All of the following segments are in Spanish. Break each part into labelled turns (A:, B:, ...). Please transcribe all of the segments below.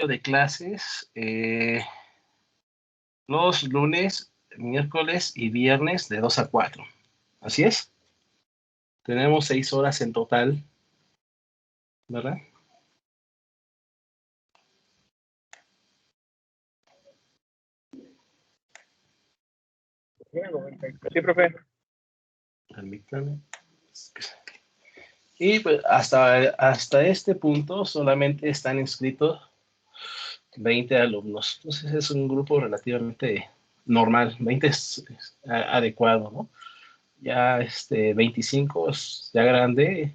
A: de clases los lunes, miércoles y viernes de 2 a 4. Así es. Tenemos 6 horas en total, ¿verdad?
B: Sí, profe.
A: Permítame. Y pues hasta este punto solamente están inscritos 20 alumnos. Entonces es un grupo relativamente normal. 20 es adecuado, ¿no? Ya 25 es ya grande.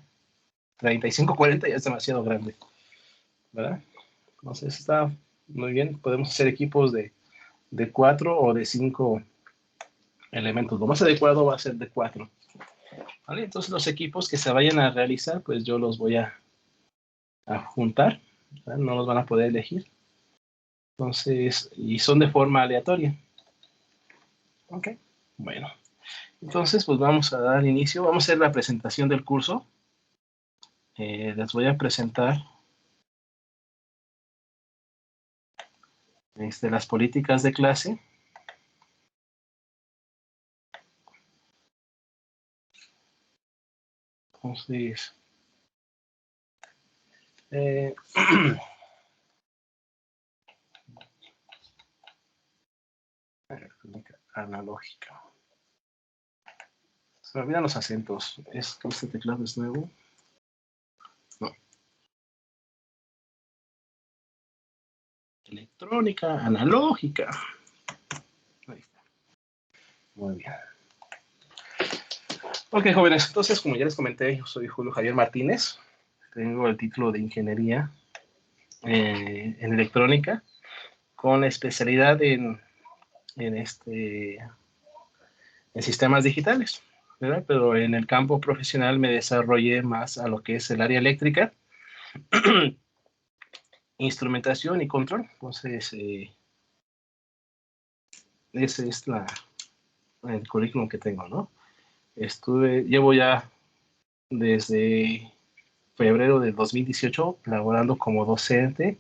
A: 35, 40 ya es demasiado grande, ¿verdad? Entonces está muy bien. Podemos hacer equipos de 4 o de 5 elementos. Lo más adecuado va a ser de 4. ¿Vale? Entonces los equipos que se vayan a realizar, pues yo los voy a juntar. ¿Verdad? No los van a poder elegir. Entonces, y son de forma aleatoria. Ok, bueno. Entonces, pues vamos a dar inicio. Vamos a hacer la presentación del curso. Les voy a presentar las políticas de clase. Entonces, analógica. Se me olvidan los acentos. Este teclado es nuevo. No. Electrónica, analógica. Ahí está. Muy bien. Ok, jóvenes. Entonces, como ya les comenté, yo soy Julio Javier Martínez. Tengo el título de Ingeniería en Electrónica, con especialidad en sistemas digitales, ¿verdad? Pero en el campo profesional me desarrollé más a lo que es el área eléctrica, instrumentación y control. Entonces, ese es el currículum que tengo, ¿no? Llevo ya desde febrero del 2018 laborando como docente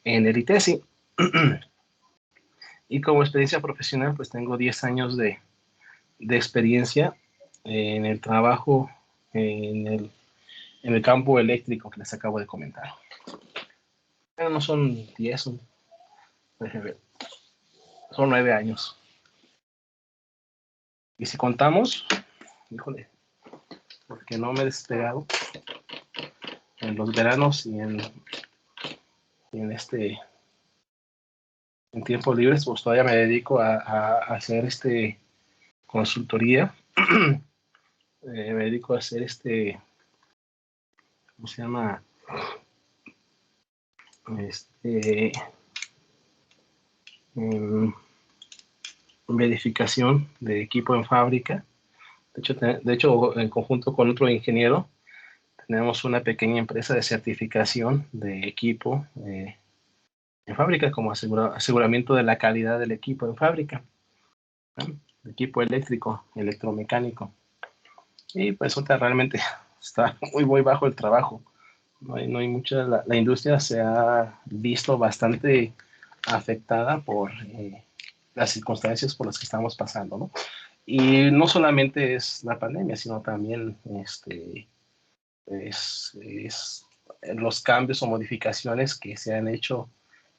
A: en el ITESI. Y como experiencia profesional, pues tengo 10 años de experiencia en el trabajo en el campo eléctrico que les acabo de comentar. Pero no son 10, son 9 años. Y si contamos, híjole, porque no me he despegado en los veranos y en tiempos libres, pues todavía me dedico a hacer consultoría. Me dedico a hacer ¿cómo se llama? Verificación de equipo en fábrica. De hecho, en conjunto con otro ingeniero, tenemos una pequeña empresa de certificación de equipo en fábrica, como aseguramiento de la calidad del equipo en fábrica, ¿no? Equipo eléctrico, electromecánico. Y pues ahorita realmente está muy bajo el trabajo. No hay mucha, la industria se ha visto bastante afectada por las circunstancias por las que estamos pasando, ¿no? Y no solamente es la pandemia, sino también los cambios o modificaciones que se han hecho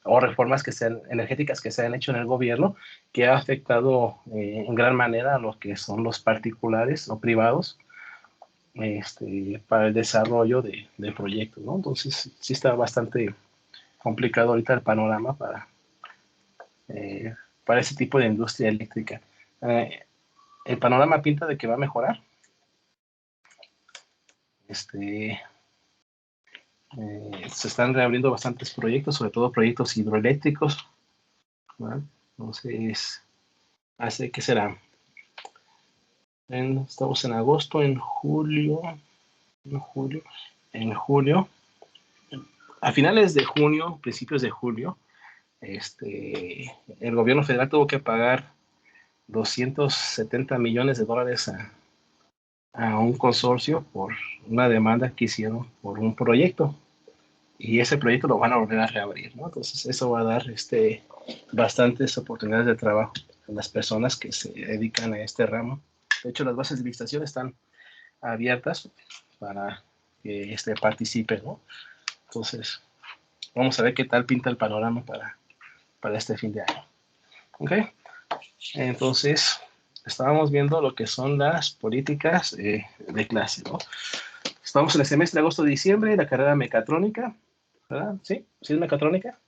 A: o reformas energéticas que se han hecho en el gobierno, que ha afectado en gran manera a lo que son los particulares o privados para el desarrollo de proyectos, ¿no? Entonces sí está bastante complicado ahorita el panorama para ese tipo de industria eléctrica. El panorama pinta de que va a mejorar. Se están reabriendo bastantes proyectos, sobre todo proyectos hidroeléctricos, ¿no? Entonces, ¿hace qué será? Estamos en agosto, en julio, a finales de junio, principios de julio, el gobierno federal tuvo que pagar 270 millones de dólares a un consorcio por una demanda que hicieron por un proyecto. y ese proyecto lo van a volver a reabrir, ¿no? Entonces eso va a dar bastantes oportunidades de trabajo a las personas que se dedican a este ramo. De hecho, las bases de licitación están abiertas para que participe, ¿no? Entonces, vamos a ver qué tal pinta el panorama para este fin de año. ¿Ok? Entonces, estábamos viendo lo que son las políticas de clase, ¿no? Estamos en el semestre de agosto-diciembre, la carrera mecatrónica, ¿verdad? ¿Sí? ¿Sí es mecatrónica?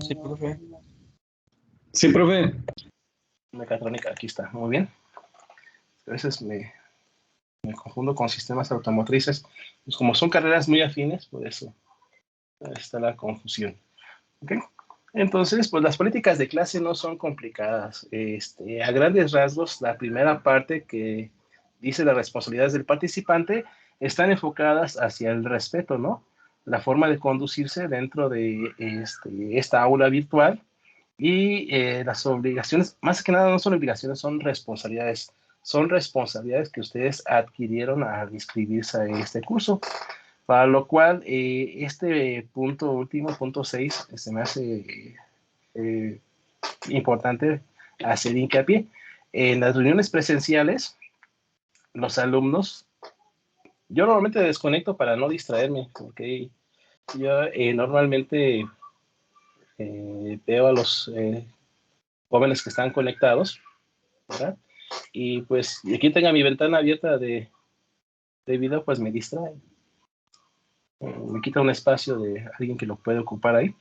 B: Sí, profe.
C: Sí, profe.
A: Mecatrónica, aquí está, muy bien. A veces me confundo con sistemas automotrices. Pues como son carreras muy afines, por eso está la confusión. ¿Ok? Entonces, pues las políticas de clase no son complicadas. A grandes rasgos, la primera parte que dice las responsabilidades del participante están enfocadas hacia el respeto, ¿no? La forma de conducirse dentro de esta aula virtual y las obligaciones, más que nada no son obligaciones, son responsabilidades. Son responsabilidades que ustedes adquirieron al inscribirse a este curso. Para lo cual, este punto último, punto 6, se me hace importante hacer hincapié. En las reuniones presenciales, los alumnos, yo normalmente desconecto para no distraerme, porque yo normalmente veo a los jóvenes que están conectados, ¿verdad? Y pues, y aquí tenga mi ventana abierta de video, pues me distrae. Me quita un espacio de alguien que lo puede ocupar ahí.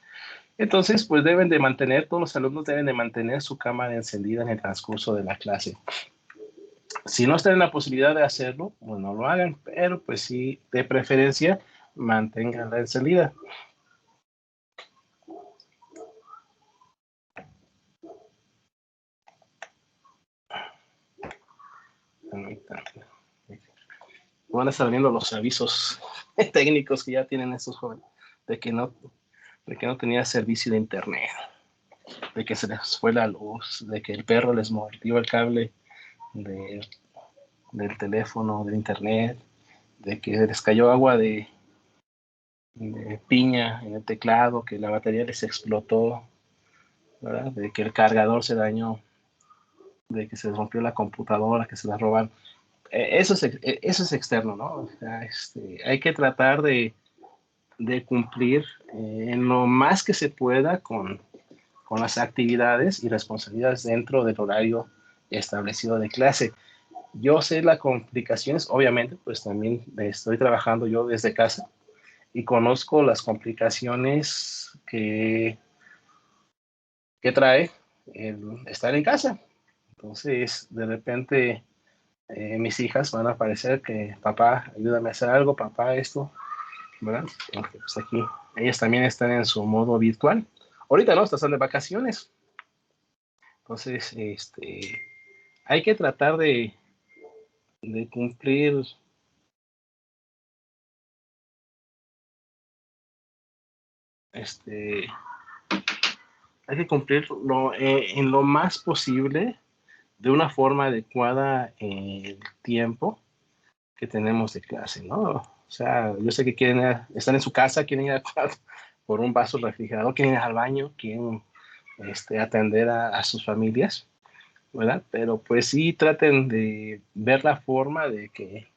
A: Entonces, pues todos los alumnos deben de mantener su cámara encendida en el transcurso de la clase. Si no están en la posibilidad de hacerlo, pues no lo hagan, pero pues sí, de preferencia, manténganla encendida. Van a estar viendo los avisos técnicos que ya tienen estos jóvenes de que no tenía servicio de internet, de que se les fue la luz, de que el perro les mordió el cable del teléfono, del internet, de que les cayó agua de piña en el teclado, que la batería les explotó, ¿verdad? De que el cargador se dañó, de que se rompió la computadora, que se la roban. Eso es externo, ¿no? O sea, hay que tratar de cumplir en lo más que se pueda con las actividades y responsabilidades dentro del horario establecido de clase. Yo sé las complicaciones, obviamente, pues también estoy trabajando yo desde casa y conozco las complicaciones que trae el estar en casa. Entonces, de repente, mis hijas van a aparecer que, papá, ayúdame a hacer algo, papá, esto, ¿verdad? Porque, pues aquí, ellas también están en su modo virtual. Ahorita no, están de vacaciones. Entonces, hay que tratar de cumplir hay que cumplirlo en lo más posible de una forma adecuada el tiempo que tenemos de clase, ¿no? O sea, yo sé que están en su casa, quieren ir por un vaso refrigerador, quieren ir al baño, quieren atender a sus familias, ¿verdad? Pero pues sí traten de ver la forma de que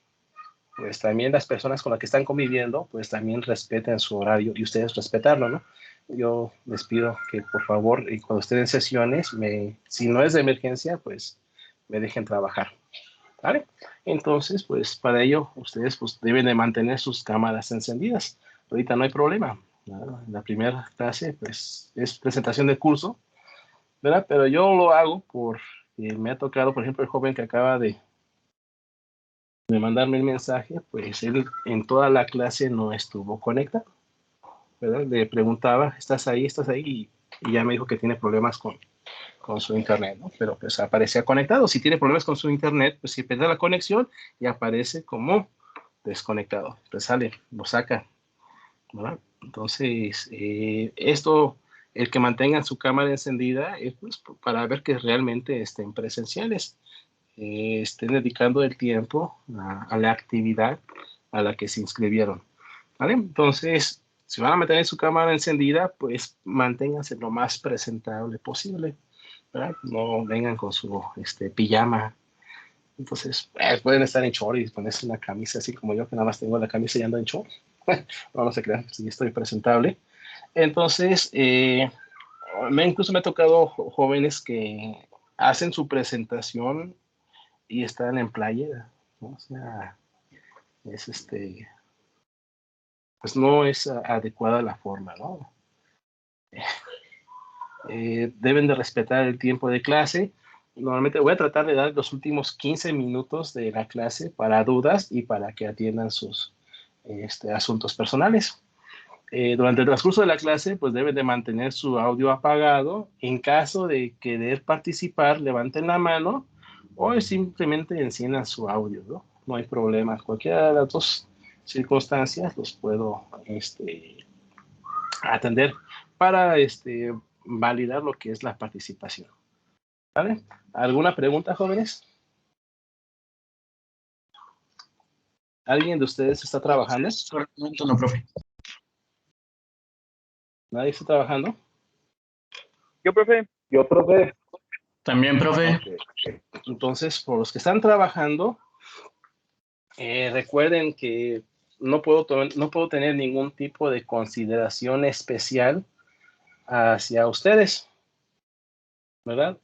A: pues también las personas con las que están conviviendo, pues también respeten su horario y ustedes respetarlo, ¿no? Yo les pido que por favor, y cuando estén en sesiones, si no es de emergencia, pues me dejen trabajar, ¿vale? Entonces, pues para ello, ustedes pues deben de mantener sus cámaras encendidas. Ahorita no hay problema, ¿no? La primera clase, pues, es presentación de curso, ¿verdad? Pero yo lo hago porque me ha tocado, por ejemplo, el joven que acaba de mandarme el mensaje, pues él en toda la clase no estuvo conectado, ¿verdad? Le preguntaba, ¿estás ahí? ¿Estás ahí? Y ya me dijo que tiene problemas con su internet, ¿no? Pero pues aparecía conectado. Si tiene problemas con su internet, pues si pierde la conexión y aparece como desconectado. Pues sale, lo saca, ¿verdad? Entonces, el que mantengan su cámara encendida es pues, para ver que realmente estén presenciales. Estén dedicando el tiempo a la actividad a la que se inscribieron. ¿vale? Entonces, si van a mantener su cámara encendida, pues manténganse lo más presentable posible, ¿verdad? No vengan con su pijama. Entonces, pueden estar en short y ponerse una camisa así como yo, que nada más tengo la camisa y ando en short. No se crean, sí estoy presentable. Entonces, incluso me ha tocado jóvenes que hacen su presentación y están en playera, ¿no? O sea, es pues no es adecuada la forma, ¿no? Deben de respetar el tiempo de clase. Normalmente voy a tratar de dar los últimos 15 minutos de la clase para dudas y para que atiendan sus asuntos personales. Durante el transcurso de la clase, pues deben de mantener su audio apagado. En caso de querer participar, levanten la mano o simplemente enciendan su audio, ¿no? No hay problema. Cualquiera de las dos circunstancias los puedo atender para validar lo que es la participación. ¿Vale? ¿Alguna pregunta, jóvenes? ¿Alguien de ustedes está trabajando?
C: No, profe.
A: ¿Nadie está trabajando?
B: Yo, profe.
A: Yo, profe.
C: También, profe.
A: Okay. Entonces, por los que están trabajando, recuerden que no puedo tener ningún tipo de consideración especial hacia ustedes, ¿verdad?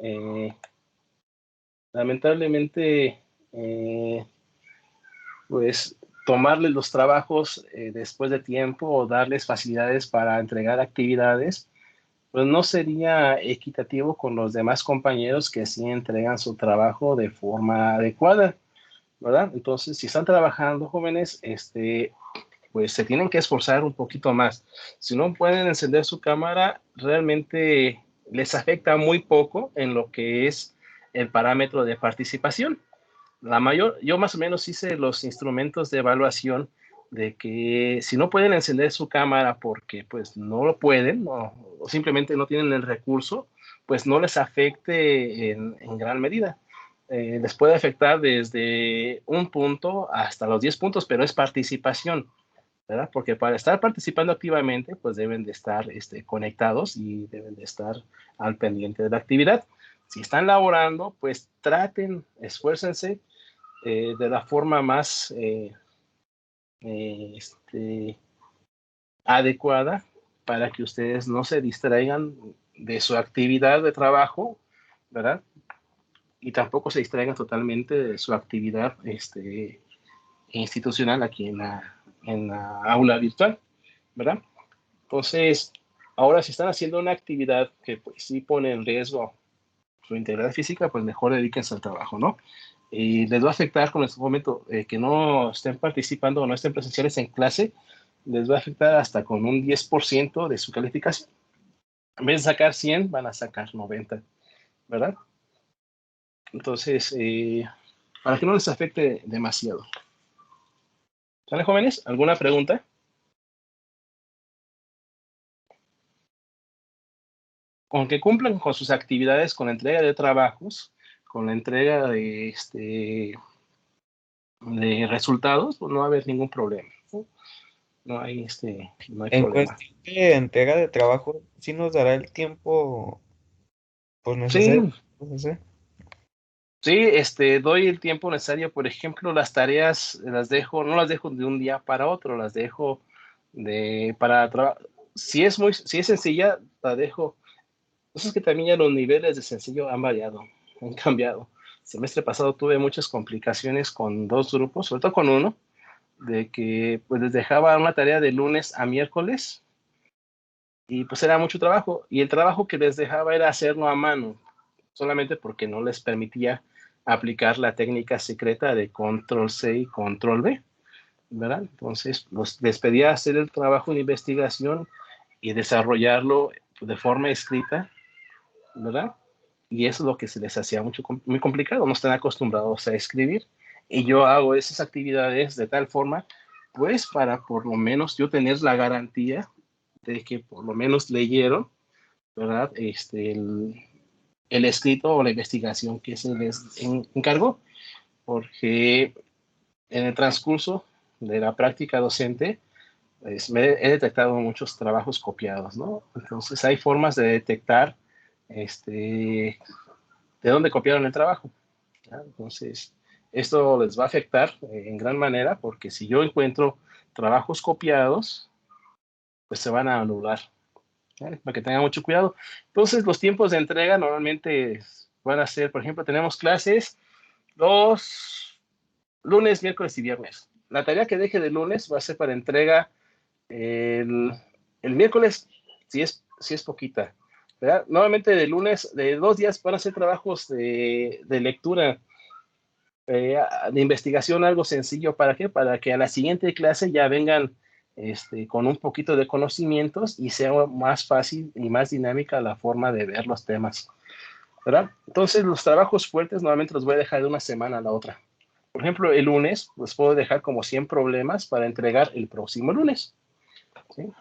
A: Lamentablemente, pues tomarles los trabajos después de tiempo o darles facilidades para entregar actividades, pues no sería equitativo con los demás compañeros que sí entregan su trabajo de forma adecuada, ¿verdad? Entonces, si están trabajando, jóvenes, pues se tienen que esforzar un poquito más. Si no pueden encender su cámara, realmente les afecta muy poco en lo que es el parámetro de participación. Yo más o menos hice los instrumentos de evaluación de que si no pueden encender su cámara porque pues no lo pueden o simplemente no tienen el recurso, pues no les afecte en gran medida. Les puede afectar desde un punto hasta los 10 puntos, pero es participación, ¿verdad? Porque para estar participando activamente, pues deben de estar conectados y deben de estar al pendiente de la actividad. Si están laborando, pues traten, esfuércense de la forma más adecuada para que ustedes no se distraigan de su actividad de trabajo, ¿verdad? Y tampoco se distraigan totalmente de su actividad institucional aquí en la aula virtual, ¿verdad? Entonces, ahora si están haciendo una actividad que pues sí pone en riesgo su integridad física, pues mejor dedíquense al trabajo, ¿no? Y les va a afectar con este momento que no estén participando o no estén presenciales en clase, les va a afectar hasta con un 10% de su calificación. En vez de sacar 100, van a sacar 90, ¿verdad? Entonces, para que no les afecte demasiado. ¿Sale, jóvenes? ¿Alguna pregunta? Con que cumplan con sus actividades, con la entrega de trabajos, con la entrega de resultados, pues no va a haber ningún problema. No hay, no hay
B: En
A: problema.
B: cuestión de entrega de trabajo, ¿sí nos dará el tiempo pues necesario?
A: Sí, doy el tiempo necesario. Por ejemplo, las tareas no las dejo de un día para otro, las dejo si es sencilla, la dejo. Entonces que también ya los niveles de sencillo han variado, han cambiado. El semestre pasado tuve muchas complicaciones con 2 grupos, sobre todo con uno, de que pues les dejaba una tarea de lunes a miércoles y pues era mucho trabajo. Y el trabajo que les dejaba era hacerlo a mano, solamente porque no les permitía aplicar la técnica secreta de control C y control V, ¿verdad? Entonces les pedía hacer el trabajo de investigación y desarrollarlo de forma escrita, ¿verdad? Y eso es lo que se les hacía muy complicado, no están acostumbrados a escribir. Y yo hago esas actividades de tal forma, pues para por lo menos yo tener la garantía de que por lo menos leyeron, ¿verdad? El escrito o la investigación que se les encargó, porque en el transcurso de la práctica docente, he detectado muchos trabajos copiados, ¿no? Entonces hay formas de detectar de dónde copiaron el trabajo, ¿ya? Entonces, esto les va a afectar en gran manera porque si yo encuentro trabajos copiados, pues se van a anular, ¿ya? Para que tengan mucho cuidado. Entonces, los tiempos de entrega normalmente van a ser, por ejemplo, tenemos clases los lunes, miércoles y viernes. La tarea que deje de lunes va a ser para entrega el miércoles, si es poquita, ¿verdad? Normalmente de lunes, de 2 días van a ser trabajos de lectura, de investigación, algo sencillo. ¿Para qué? Para que a la siguiente clase ya vengan con un poquito de conocimientos y sea más fácil y más dinámica la forma de ver los temas, ¿verdad? Entonces, los trabajos fuertes normalmente los voy a dejar de una semana a la otra. Por ejemplo, el lunes los puedo dejar como 100 problemas para entregar el próximo lunes, ¿sí?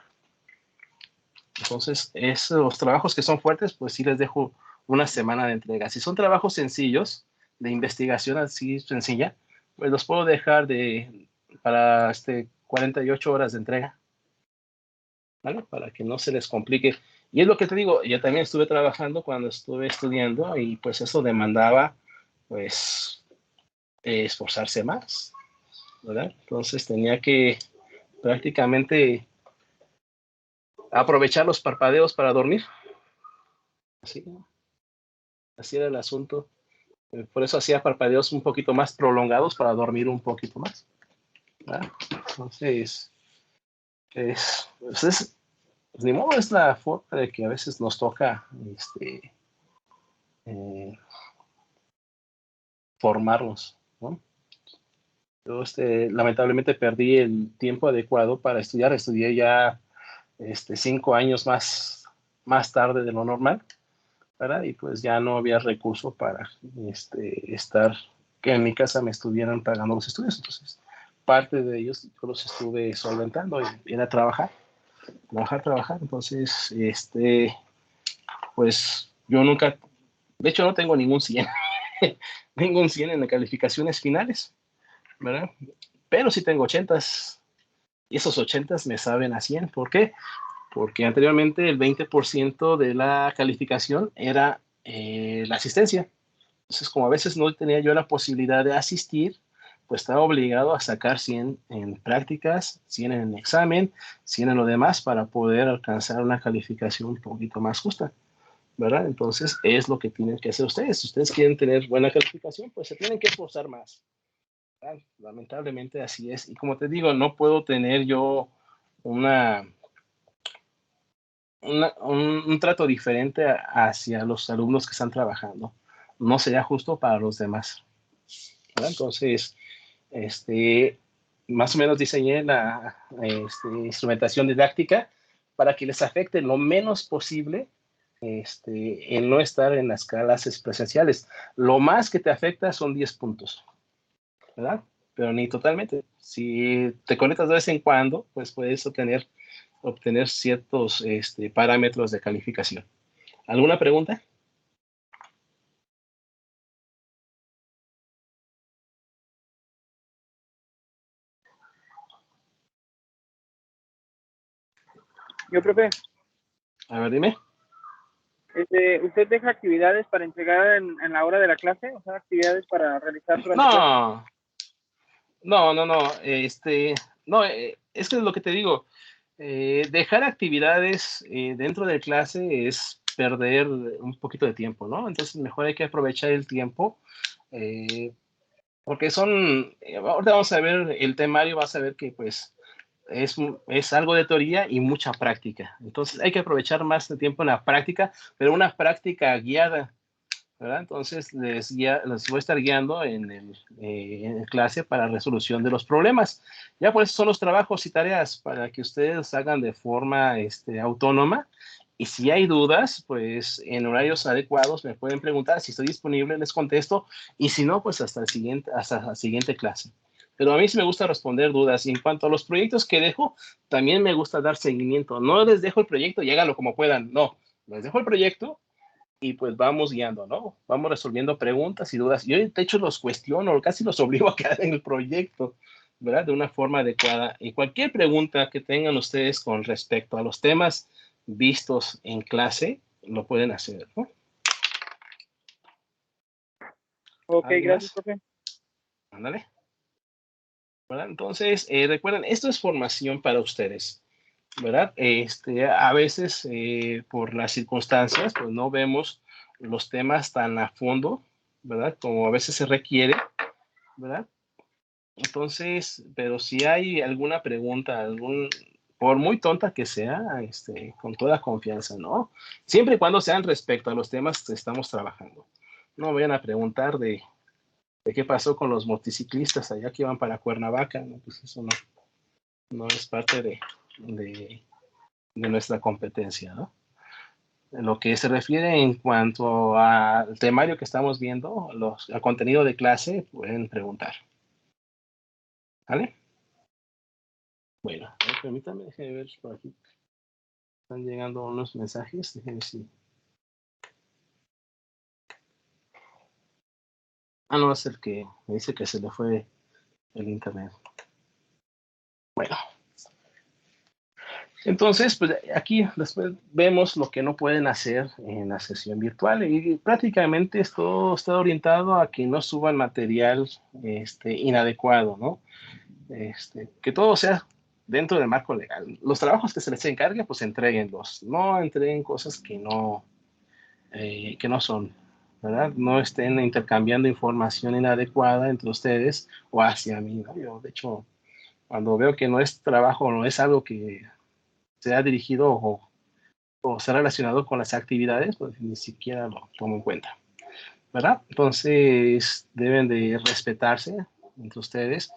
A: Entonces, esos trabajos que son fuertes, pues sí les dejo una semana de entrega. Si son trabajos sencillos, de investigación así sencilla, pues los puedo dejar para 48 horas de entrega, ¿vale? Para que no se les complique. Y es lo que te digo, yo también estuve trabajando cuando estuve estudiando y pues eso demandaba, pues, esforzarse más, ¿verdad? Entonces tenía que prácticamente aprovechar los parpadeos para dormir. Así era el asunto. Por eso hacía parpadeos un poquito más prolongados para dormir un poquito más, ¿verdad? Entonces, pues ni modo, es la forma de que a veces nos toca eh, formarnos, ¿no? Yo lamentablemente perdí el tiempo adecuado para estudiar. Estudié ya 5 años más tarde de lo normal, ¿verdad? Y pues ya no había recurso para estar, que en mi casa me estuvieran pagando los estudios. Entonces, parte de ellos yo los estuve solventando y era trabajar. Entonces, pues yo nunca, de hecho no tengo ningún 100, ningún 100 en las calificaciones finales, ¿verdad? Pero sí tengo 80 y esos 80 me saben a 100. ¿Por qué? Porque anteriormente el 20% de la calificación era la asistencia. Entonces, como a veces no tenía yo la posibilidad de asistir, pues estaba obligado a sacar 100 en prácticas, 100 en el examen, 100 en lo demás para poder alcanzar una calificación un poquito más justa, ¿verdad? Entonces, es lo que tienen que hacer ustedes. Si ustedes quieren tener buena calificación, pues se tienen que esforzar más, ¿verdad? Lamentablemente así es. Y como te digo, no puedo tener yo un trato diferente hacia los alumnos que están trabajando. No sería justo para los demás, ¿verdad? Entonces, más o menos diseñé la instrumentación didáctica para que les afecte lo menos posible el no estar en las clases presenciales. Lo más que te afecta son 10 puntos, ¿verdad? Pero ni totalmente. Si te conectas de vez en cuando, pues puedes obtener ciertos parámetros de calificación. ¿Alguna pregunta?
D: Yo, profe,
A: A ver, dime.
D: ¿usted deja actividades para entregar en la hora de la clase? O sea, actividades para realizar durante clase.
A: No. No, es que es lo que te digo. Dejar actividades dentro de clase es perder un poquito de tiempo, ¿no? Entonces, mejor hay que aprovechar el tiempo, porque ahorita vamos a ver el temario, vas a ver que pues es algo de teoría y mucha práctica. Entonces, hay que aprovechar más el tiempo en la práctica, pero una práctica guiada, ¿verdad? Entonces, les voy a estar guiando en clase para resolución de los problemas. Ya pues son los trabajos y tareas para que ustedes hagan de forma autónoma. Y si hay dudas, pues en horarios adecuados me pueden preguntar. Si estoy disponible, les contesto. Y si no, pues hasta la siguiente clase. Pero a mí sí me gusta responder dudas. Y en cuanto a los proyectos que dejo, también me gusta dar seguimiento. No les dejo el proyecto y háganlo como puedan. No, les dejo el proyecto y pues vamos guiando, ¿no? Vamos resolviendo preguntas y dudas. Yo, de hecho, los cuestiono, casi los obligo a quedar en el proyecto, ¿verdad? De una forma adecuada. Y cualquier pregunta que tengan ustedes con respecto a los temas vistos en clase, lo pueden hacer, ¿no?
D: Ok,
A: ¿Alguien
D: gracias,
A: más?
D: profe.
A: Ándale. ¿Verdad? Entonces, recuerden, esto es formación para ustedes, ¿verdad? A veces, por las circunstancias, pues no vemos los temas tan a fondo, ¿verdad? Como a veces se requiere, ¿verdad? Entonces, pero si hay alguna pregunta, por muy tonta que sea, con toda confianza, ¿no? Siempre y cuando sean respecto a los temas que estamos trabajando. No me vayan a preguntar de qué pasó con los motociclistas allá que iban para Cuernavaca, ¿no? Pues eso no es parte de nuestra competencia, ¿no? En lo que se refiere en cuanto al temario que estamos viendo, al contenido de clase, pueden preguntar. ¿Vale? Bueno, permítame, déjenme ver por aquí. Están llegando unos mensajes. Déjenme ver si. Ah, no, es el que me dice que se le fue el internet. Bueno. Entonces, pues aquí después vemos lo que no pueden hacer en la sesión virtual y prácticamente esto está orientado a que no suban material inadecuado, ¿no? Que todo sea dentro del marco legal. Los trabajos que se les encargue, pues entréguenlos. No entreguen cosas que no son, ¿verdad? No estén intercambiando información inadecuada entre ustedes o hacia mí, ¿no? Yo, de hecho, cuando veo que no es trabajo, no es algo que sea dirigido o sea relacionado con las actividades, pues ni siquiera lo tomo en cuenta, ¿verdad? Entonces, deben de respetarse entre ustedes,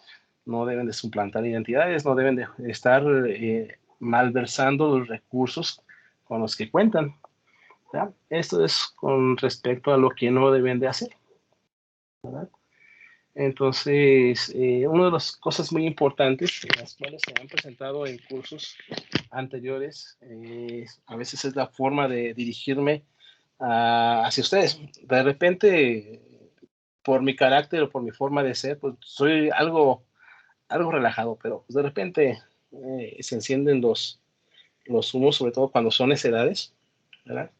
A: no deben de suplantar identidades, no deben de estar malversando los recursos con los que cuentan, ¿verdad? Esto es con respecto a lo que no deben de hacer, ¿verdad? Entonces, una de las cosas muy importantes, las cuales se han presentado en cursos anteriores, a veces es la forma de dirigirme hacia ustedes. De repente, por mi carácter o por mi forma de ser, pues soy algo relajado, pero pues, de repente se encienden los humos, sobre todo cuando son necedades, ¿verdad?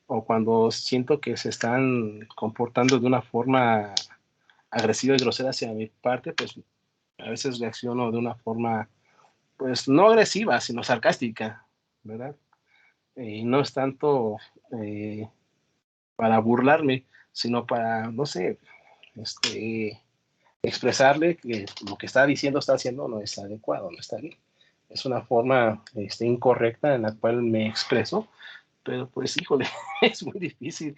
A: O cuando siento que se están comportando de una forma agresiva y grosera hacia mi parte, pues a veces reacciono de una forma, pues no agresiva, sino sarcástica, ¿verdad? Y no es tanto para burlarme, sino para, no sé, expresarle que lo que está diciendo, está haciendo, no es adecuado, no está bien. Es una forma incorrecta en la cual me expreso, pero pues, híjole, es muy difícil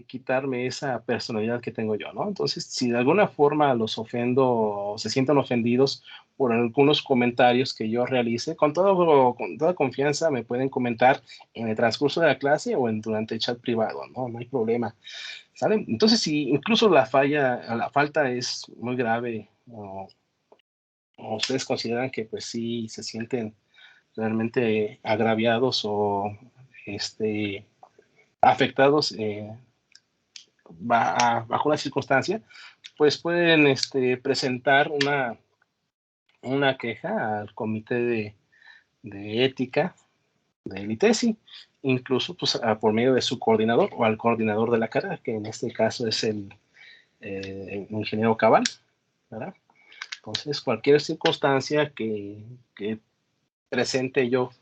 A: quitarme esa personalidad que tengo yo, ¿no? Entonces, si de alguna forma los ofendo o se sientan ofendidos por algunos comentarios que yo realice, con toda confianza me pueden comentar en el transcurso de la clase o durante el chat privado, ¿no? No hay problema, ¿sale? Entonces, si incluso la falta es muy grave o ustedes consideran que pues sí se sienten realmente agraviados o afectados bajo la circunstancia, pues pueden presentar una queja al comité de ética del ITESI, incluso pues, por medio de su coordinador o al coordinador de la carrera, que en este caso es el ingeniero Cabal, ¿verdad? Entonces, cualquier circunstancia que presente yo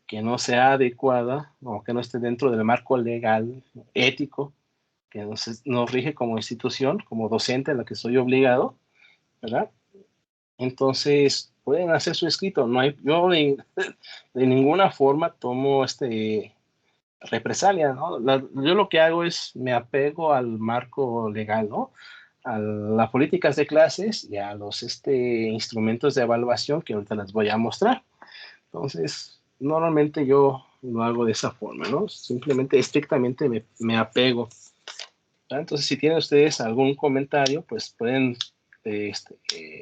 A: que no sea adecuada o que no esté dentro del marco legal, ético, que nos rige como institución, como docente a la que soy obligado, ¿verdad? Entonces, pueden hacer su escrito. No hay, yo de ninguna forma tomo represalia, ¿no? Yo lo que hago es me apego al marco legal, ¿no? A las políticas de clases y a los instrumentos de evaluación que ahorita les voy a mostrar. Entonces, normalmente yo lo hago de esa forma, ¿no? Simplemente, estrictamente me apego. ¿Verdad? Entonces, si tienen ustedes algún comentario, pues pueden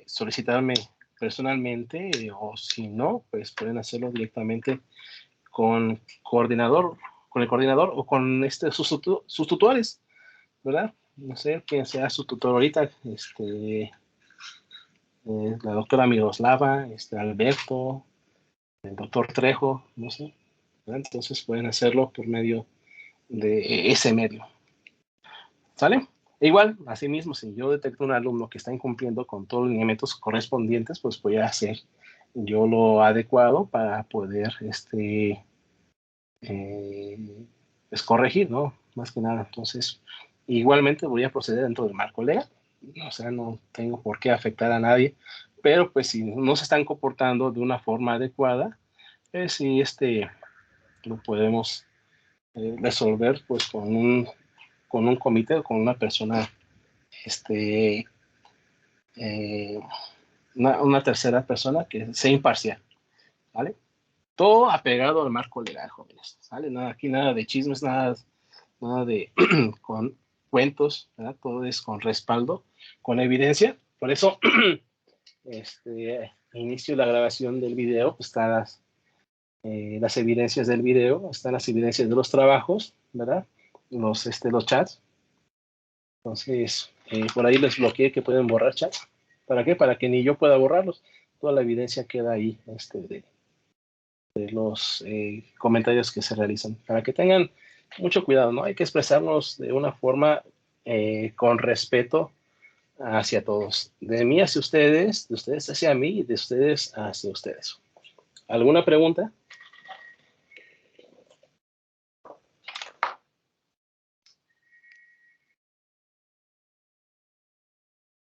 A: solicitarme personalmente o si no, pues pueden hacerlo directamente con con el coordinador o con sus tutores, ¿verdad? No sé quién sea su tutor ahorita, la doctora Miroslava, Alberto, el doctor Trejo, no sé, ¿verdad? Entonces pueden hacerlo por medio de ese medio. ¿Sale? E igual, asimismo, si yo detecto un alumno que está incumpliendo con todos los lineamientos correspondientes, pues voy a hacer yo lo adecuado para poder pues corregir, ¿no? Más que nada. Entonces, igualmente voy a proceder dentro del marco legal. O sea, no tengo por qué afectar a nadie, pero pues si no se están comportando de una forma adecuada, pues sí, lo podemos resolver pues con un comité o con una persona, eh, una tercera persona que sea imparcial, ¿vale? Todo apegado al marco legal, jóvenes, ¿sale? Nada, aquí nada de chismes, nada de con cuentos, ¿verdad? Todo es con respaldo, con evidencia. Por eso, inicio la grabación del video, pues están las evidencias del video, están las evidencias de los trabajos, ¿verdad? Los chats. Entonces, por ahí les bloqueé que pueden borrar chats. ¿Para qué? Para que ni yo pueda borrarlos. Toda la evidencia queda ahí, de los comentarios que se realizan. Para que tengan mucho cuidado, ¿no? Hay que expresarnos de una forma con respeto hacia todos. De mí hacia ustedes, de ustedes hacia mí y de ustedes hacia ustedes. ¿Alguna pregunta?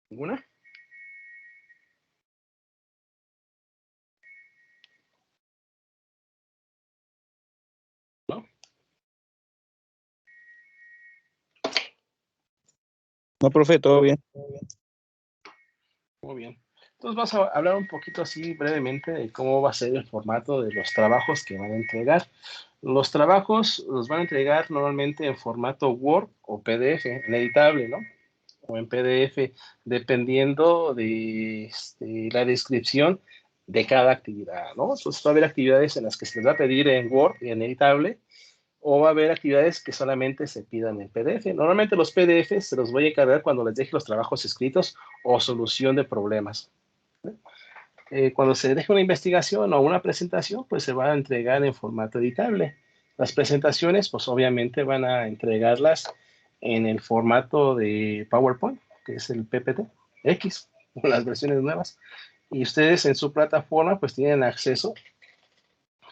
A: ¿Ninguna? ¿No?
B: No, profe, todo bien.
A: Muy bien. Entonces vamos a hablar un poquito así brevemente de cómo va a ser el formato de los trabajos que van a entregar. Los trabajos los van a entregar normalmente en formato Word o PDF, en editable, ¿no? O en PDF, dependiendo de la descripción de cada actividad, ¿no? Entonces va a haber actividades en las que se les va a pedir en Word y en editable, o va a haber actividades que solamente se pidan en PDF. Normalmente los PDF se los voy a encargar cuando les deje los trabajos escritos o solución de problemas. Cuando se deje una investigación o una presentación, pues se va a entregar en formato editable. Las presentaciones, pues obviamente van a entregarlas en el formato de PowerPoint, que es el PPT X, las versiones nuevas. Y ustedes en su plataforma, pues tienen acceso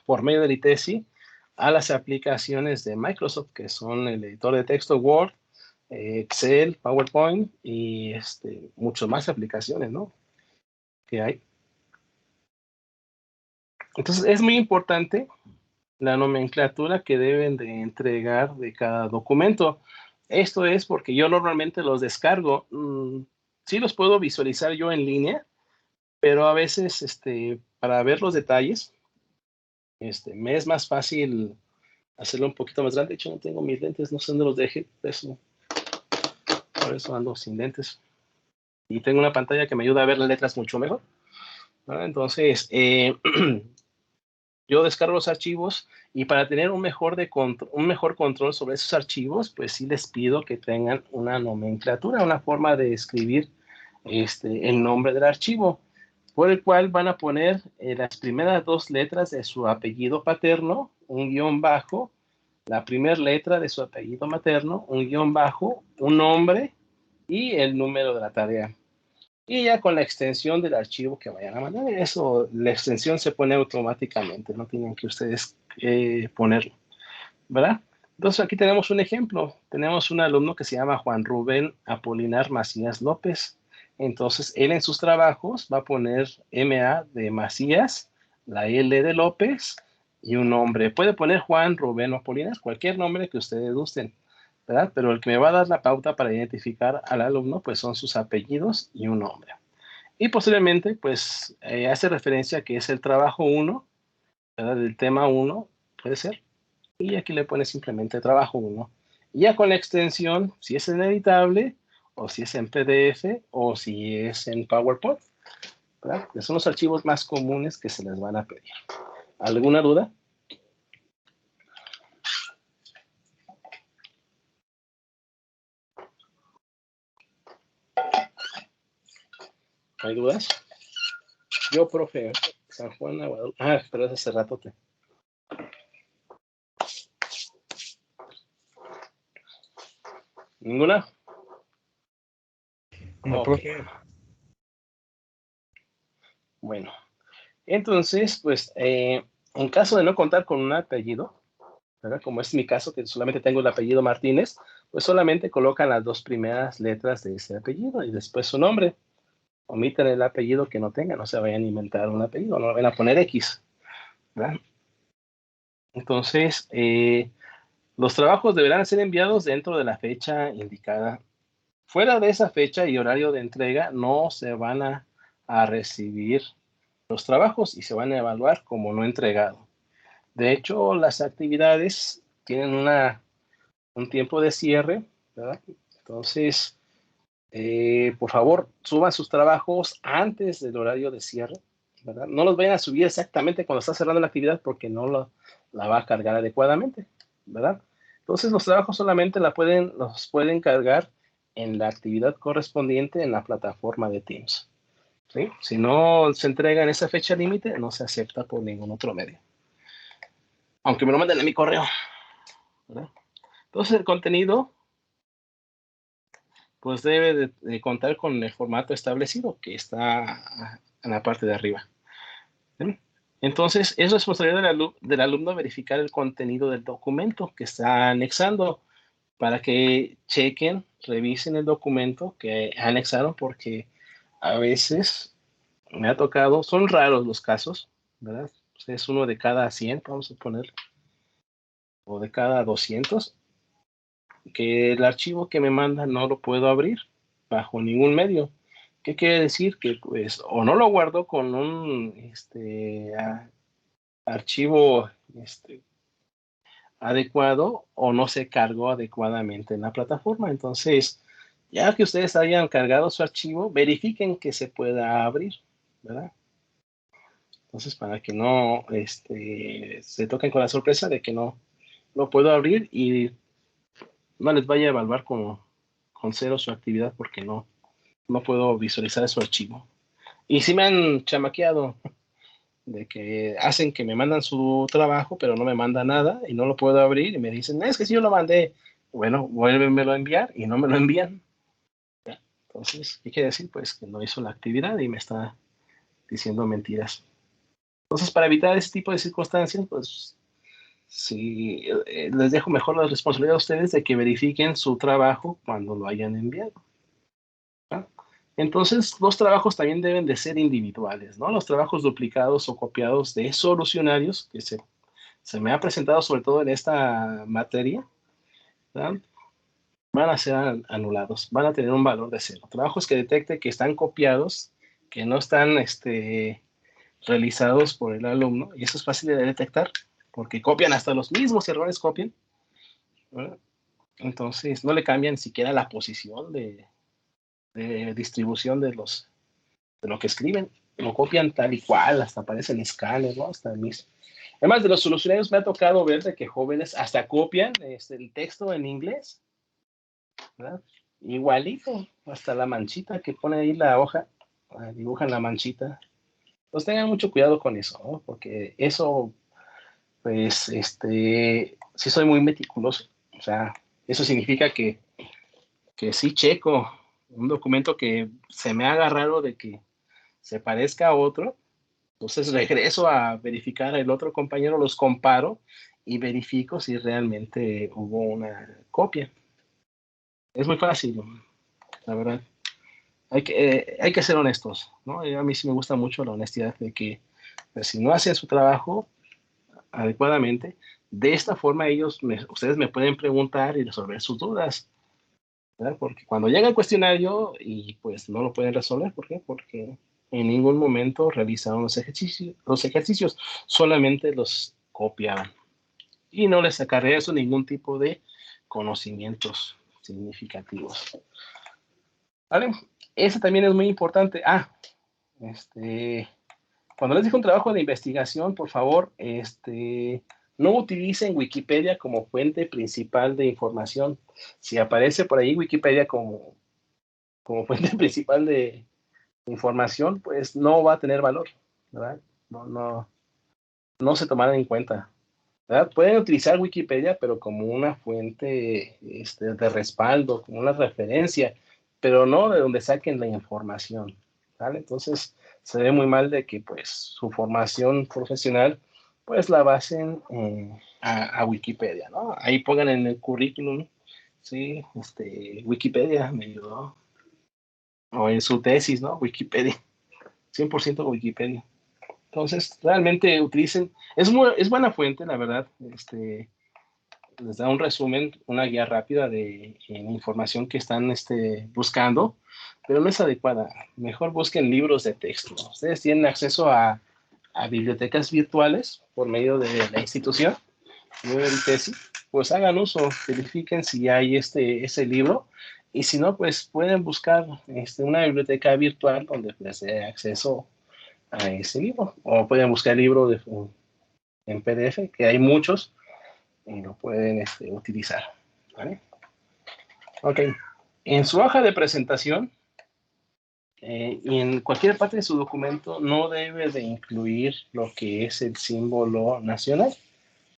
A: por medio del ITESI a las aplicaciones de Microsoft, que son el editor de texto Word, Excel, PowerPoint y muchas más aplicaciones, ¿no? Que hay. Entonces, es muy importante la nomenclatura que deben de entregar de cada documento. Esto es porque yo normalmente los descargo. Sí los puedo visualizar yo en línea, pero a veces, para ver los detalles, me es más fácil hacerlo un poquito más grande. De hecho, no tengo mis lentes, no sé dónde los dejé, por eso ando sin lentes. Y tengo una pantalla que me ayuda a ver las letras mucho mejor, ¿no? Entonces, yo descargo los archivos y para tener un mejor control sobre esos archivos, pues sí les pido que tengan una nomenclatura, una forma de escribir el nombre del archivo, por el cual van a poner las primeras dos letras de su apellido paterno, un guión bajo, la primera letra de su apellido materno, un guión bajo, un nombre y el número de la tarea. Y ya con la extensión del archivo que vayan a mandar, eso, la extensión se pone automáticamente, no tienen que ustedes ponerlo, ¿verdad? Entonces aquí tenemos un ejemplo, tenemos un alumno que se llama Juan Rubén Apolinar Macías López. Entonces él en sus trabajos va a poner MA de Macías, la L de López y un nombre. Puede poner Juan Rubén Apolinar, cualquier nombre que ustedes gusten, ¿verdad? Pero el que me va a dar la pauta para identificar al alumno, pues son sus apellidos y un nombre. Y posteriormente, pues hace referencia a que es el trabajo 1, ¿verdad? Del tema 1, puede ser. Y aquí le pone simplemente trabajo 1. Y ya con la extensión, si es en editable, o si es en PDF, o si es en PowerPoint, ¿verdad? Que son los archivos más comunes que se les van a pedir. ¿Alguna duda? ¿Hay dudas? Yo, profe, San Juan, Guadalupe. Ah, pero es hace rato. ¿Ninguna?
B: No,
A: Ok.
B: profe.
A: Bueno, entonces, pues, en caso de no contar con un apellido, ¿verdad? Como es mi caso, que solamente tengo el apellido Martínez, pues solamente colocan las 2 primeras letras de ese apellido y después su nombre. Omitan el apellido que no tengan, no se vayan a inventar un apellido, no vayan a poner X, ¿verdad? Entonces, los trabajos deberán ser enviados dentro de la fecha indicada. Fuera de esa fecha y horario de entrega, no se van a recibir los trabajos y se van a evaluar como no entregado. De hecho, las actividades tienen un tiempo de cierre, ¿verdad? Entonces, por favor, suban sus trabajos antes del horario de cierre, ¿verdad? No los vayan a subir exactamente cuando está cerrando la actividad porque no la va a cargar adecuadamente, ¿verdad? Entonces, los trabajos solamente los pueden cargar en la actividad correspondiente en la plataforma de Teams, ¿sí? Si no se entrega en esa fecha límite, no se acepta por ningún otro medio. Aunque me lo manden a mi correo, ¿verdad? Entonces, el contenido pues debe de contar con el formato establecido que está en la parte de arriba. ¿Sí? Entonces, es responsabilidad del alumno verificar el contenido del documento que está anexando para que chequen, revisen el documento que anexaron, porque a veces me ha tocado, son raros los casos, ¿verdad? Es uno de cada 100, vamos a poner, o de cada 200, que el archivo que me manda no lo puedo abrir bajo ningún medio. ¿Qué quiere decir? Que pues o no lo guardo con un archivo adecuado o no se cargó adecuadamente en la plataforma. Entonces, ya que ustedes hayan cargado su archivo, verifiquen que se pueda abrir, ¿verdad? Entonces, para que no se toquen con la sorpresa de que no lo puedo abrir y no les vaya a evaluar con 0 su actividad porque no puedo visualizar su archivo. Y sí me han chamaqueado de que hacen que me mandan su trabajo, pero no me manda nada y no lo puedo abrir y me dicen, es que si yo lo mandé, bueno, vuélvemelo a enviar y no me lo envían. ¿Ya? Entonces, ¿qué quiere decir? Pues que no hizo la actividad y me está diciendo mentiras. Entonces, para evitar ese tipo de circunstancias, pues sí, les dejo mejor la responsabilidad a ustedes de que verifiquen su trabajo cuando lo hayan enviado. ¿Ya? Entonces, los trabajos también deben de ser individuales, ¿no? Los trabajos duplicados o copiados de solucionarios que se me ha presentado sobre todo en esta materia, ¿verdad? Van a ser anulados, van a tener un valor de 0. Trabajos que detecte que están copiados, que no están realizados por el alumno, y eso es fácil de detectar, porque copian hasta los mismos errores, copian, ¿verdad? Entonces no le cambian siquiera la posición de distribución de lo que escriben, lo copian tal y cual, hasta aparecen escáneres, ¿no? Hasta el mismo. Además de los solucionarios, me ha tocado ver de que jóvenes hasta copian el texto en inglés, ¿verdad? Igualito, hasta la manchita que pone ahí la hoja, dibujan la manchita. Pues tengan mucho cuidado con eso, ¿no? Porque eso, pues, sí soy muy meticuloso. O sea, eso significa que sí checo un documento que se me haga raro de que se parezca a otro. Entonces regreso a verificar el otro compañero, los comparo y verifico si realmente hubo una copia. Es muy fácil, la verdad. Hay que ser honestos, ¿no? A mí sí me gusta mucho la honestidad de que pues, si no hacen su trabajo adecuadamente, de esta forma ustedes me pueden preguntar y resolver sus dudas, ¿verdad? Porque cuando llega el cuestionario y pues no lo pueden resolver, ¿por qué? Porque en ningún momento realizaron los ejercicios, solamente los copiaban y no les acarrea eso ningún tipo de conocimientos significativos. ¿Vale? Eso también es muy importante. Cuando les dejo un trabajo de investigación, por favor, no utilicen Wikipedia como fuente principal de información. Si aparece por ahí Wikipedia como fuente principal de información, pues no va a tener valor, ¿verdad? No se tomará en cuenta, ¿verdad? Pueden utilizar Wikipedia, pero como una fuente de respaldo, como una referencia, pero no de donde saquen la información, ¿vale? Entonces, se ve muy mal de que, pues, su formación profesional, pues, la basen a Wikipedia, ¿no? Ahí pongan en el currículum, sí, Wikipedia me ayudó, o en su tesis, ¿no? Wikipedia, 100% Wikipedia. Entonces, realmente utilicen, es buena fuente, la verdad, les da un resumen, una guía rápida de información que están buscando, pero no es adecuada. Mejor busquen libros de texto. Ustedes tienen acceso a bibliotecas virtuales por medio de la institución, del TESI, pues hagan uso, verifiquen si hay ese libro, y si no, pues pueden buscar una biblioteca virtual donde les dé acceso a ese libro, o pueden buscar el libro en PDF, que hay muchos, y lo pueden utilizar, ¿vale? Ok, en su hoja de presentación y en cualquier parte de su documento no debe de incluir lo que es el símbolo nacional,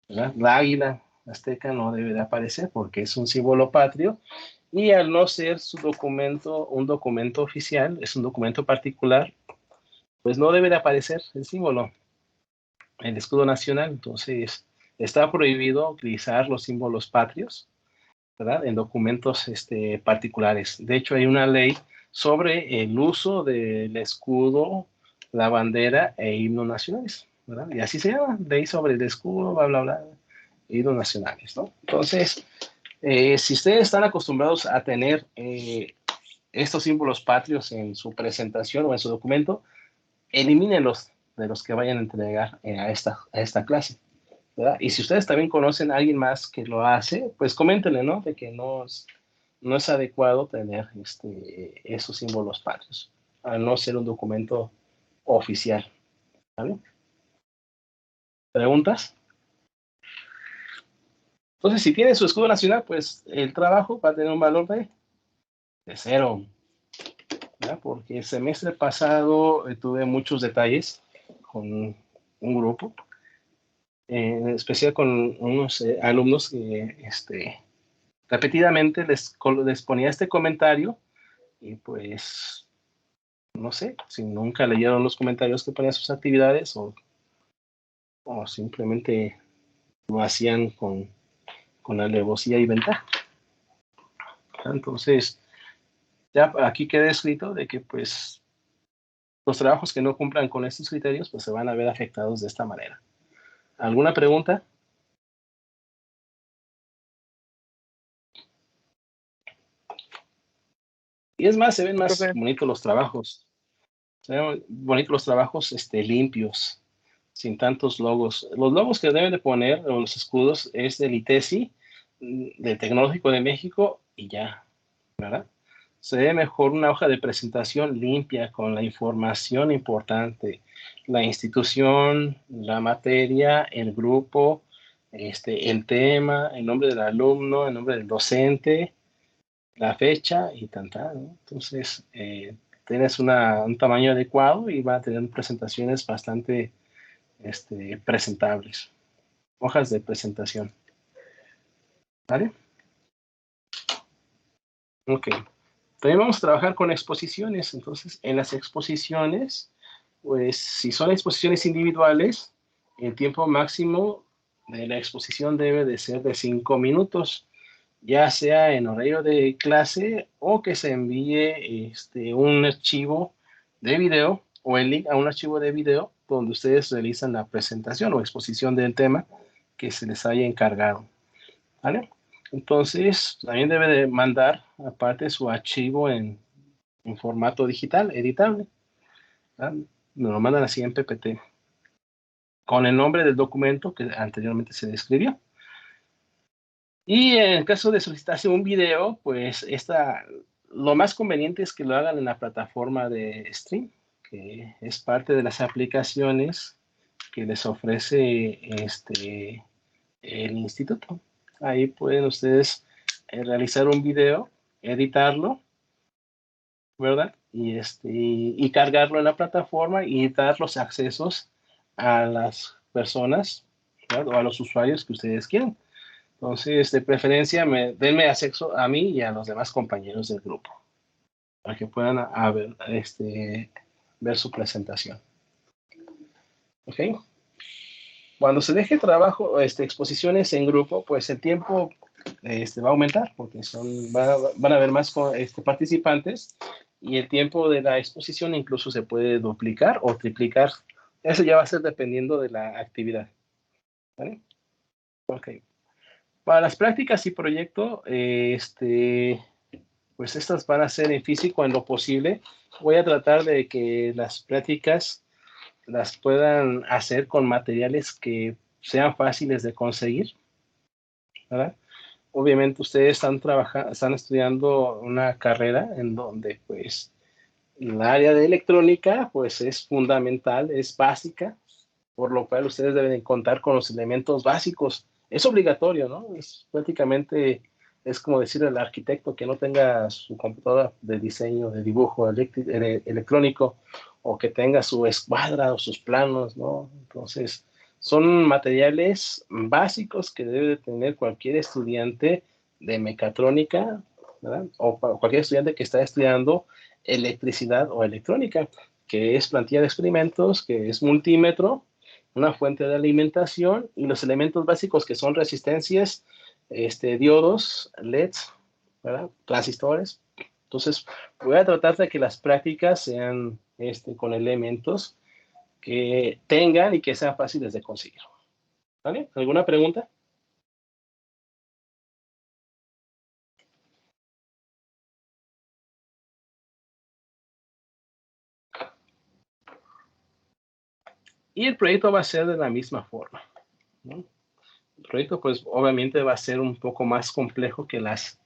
A: ¿verdad? La águila azteca no debe de aparecer porque es un símbolo patrio, y al no ser su documento un documento oficial, es un documento particular, pues no debe de aparecer el símbolo, el escudo nacional. Entonces, está prohibido utilizar los símbolos patrios, ¿verdad? En documentos particulares. De hecho, hay una ley sobre el uso del escudo, la bandera e himno nacionales, ¿verdad? Y así se llama, ley sobre el escudo, bla, bla, bla, himnos nacionales, ¿no? Entonces, si ustedes están acostumbrados a tener estos símbolos patrios en su presentación o en su documento, elimínenlos de los que vayan a entregar a esta clase, ¿verdad? Y si ustedes también conocen a alguien más que lo hace, pues coméntenle, ¿no? De que no es adecuado tener esos símbolos patrios, al no ser un documento oficial, ¿vale? ¿Preguntas? Entonces, si tiene su escudo nacional, pues el trabajo va a tener un valor de 0, ¿verdad? Porque el semestre pasado tuve muchos detalles con un grupo, en especial con unos alumnos que repetidamente les ponía este comentario, y pues no sé si nunca leyeron los comentarios que ponían sus actividades, o simplemente lo hacían con alevosía y ventaja. Entonces, ya aquí queda escrito de que pues los trabajos que no cumplan con estos criterios pues se van a ver afectados de esta manera. ¿Alguna pregunta? Y es más, se ven más bonitos los trabajos. Se ven bonitos los trabajos limpios, sin tantos logos. Los logos que deben de poner, o los escudos, es del ITESI, del Tecnológico de México, y ya, ¿verdad? Se ve mejor una hoja de presentación limpia, con la información importante, la institución, la materia, el grupo, el tema, el nombre del alumno, el nombre del docente, la fecha y tanta, ¿no? Entonces, tienes un tamaño adecuado y va a tener presentaciones bastante presentables. Hojas de presentación. ¿Vale? Ok. También vamos a trabajar con exposiciones. Entonces, en las exposiciones, pues, si son exposiciones individuales, el tiempo máximo de la exposición debe de ser de 5 minutos, ya sea en horario de clase o que se envíe un archivo de video o el link a un archivo de video donde ustedes realizan la presentación o exposición del tema que se les haya encargado, ¿vale? Entonces, también debe de mandar aparte su archivo en formato digital, editable, ¿verdad? Nos lo mandan así en PPT, con el nombre del documento que anteriormente se describió. Y en el caso de solicitarse un video, pues lo más conveniente es que lo hagan en la plataforma de Stream, que es parte de las aplicaciones que les ofrece el instituto. Ahí pueden ustedes realizar un video, editarlo ¿verdad? Y cargarlo en la plataforma y dar los accesos a las personas, ¿verdad? O a los usuarios que ustedes quieran. Entonces, de preferencia, denme acceso a mí y a los demás compañeros del grupo para que puedan ver su presentación. ¿Ok? Cuando se deje trabajo, exposiciones en grupo, pues el tiempo va a aumentar porque van a haber más participantes y el tiempo de la exposición incluso se puede duplicar o triplicar. Eso ya va a ser dependiendo de la actividad. ¿Vale? Ok. Para las prácticas y proyecto, pues estas van a ser en físico en lo posible. Voy a tratar de que las prácticas las puedan hacer con materiales que sean fáciles de conseguir, ¿verdad? Obviamente ustedes están estudiando una carrera en donde pues el área de electrónica pues es fundamental, es básica, por lo cual ustedes deben contar con los elementos básicos. Es obligatorio, ¿no? Es prácticamente, es como decir al arquitecto que no tenga su computadora de diseño, de dibujo electrónico, o que tenga su escuadra o sus planos, ¿no? Entonces, son materiales básicos que debe tener cualquier estudiante de mecatrónica, ¿verdad? O cualquier estudiante que está estudiando electricidad o electrónica, que es plantilla de experimentos, que es multímetro, una fuente de alimentación y los elementos básicos que son resistencias, diodos, LEDs, ¿verdad? Transistores. Entonces, voy a tratar de que las prácticas sean con elementos que tengan y que sean fáciles de conseguir. ¿Vale? ¿Alguna pregunta? Y el proyecto va a ser de la misma forma, ¿no? El proyecto, pues, obviamente va a ser un poco más complejo que las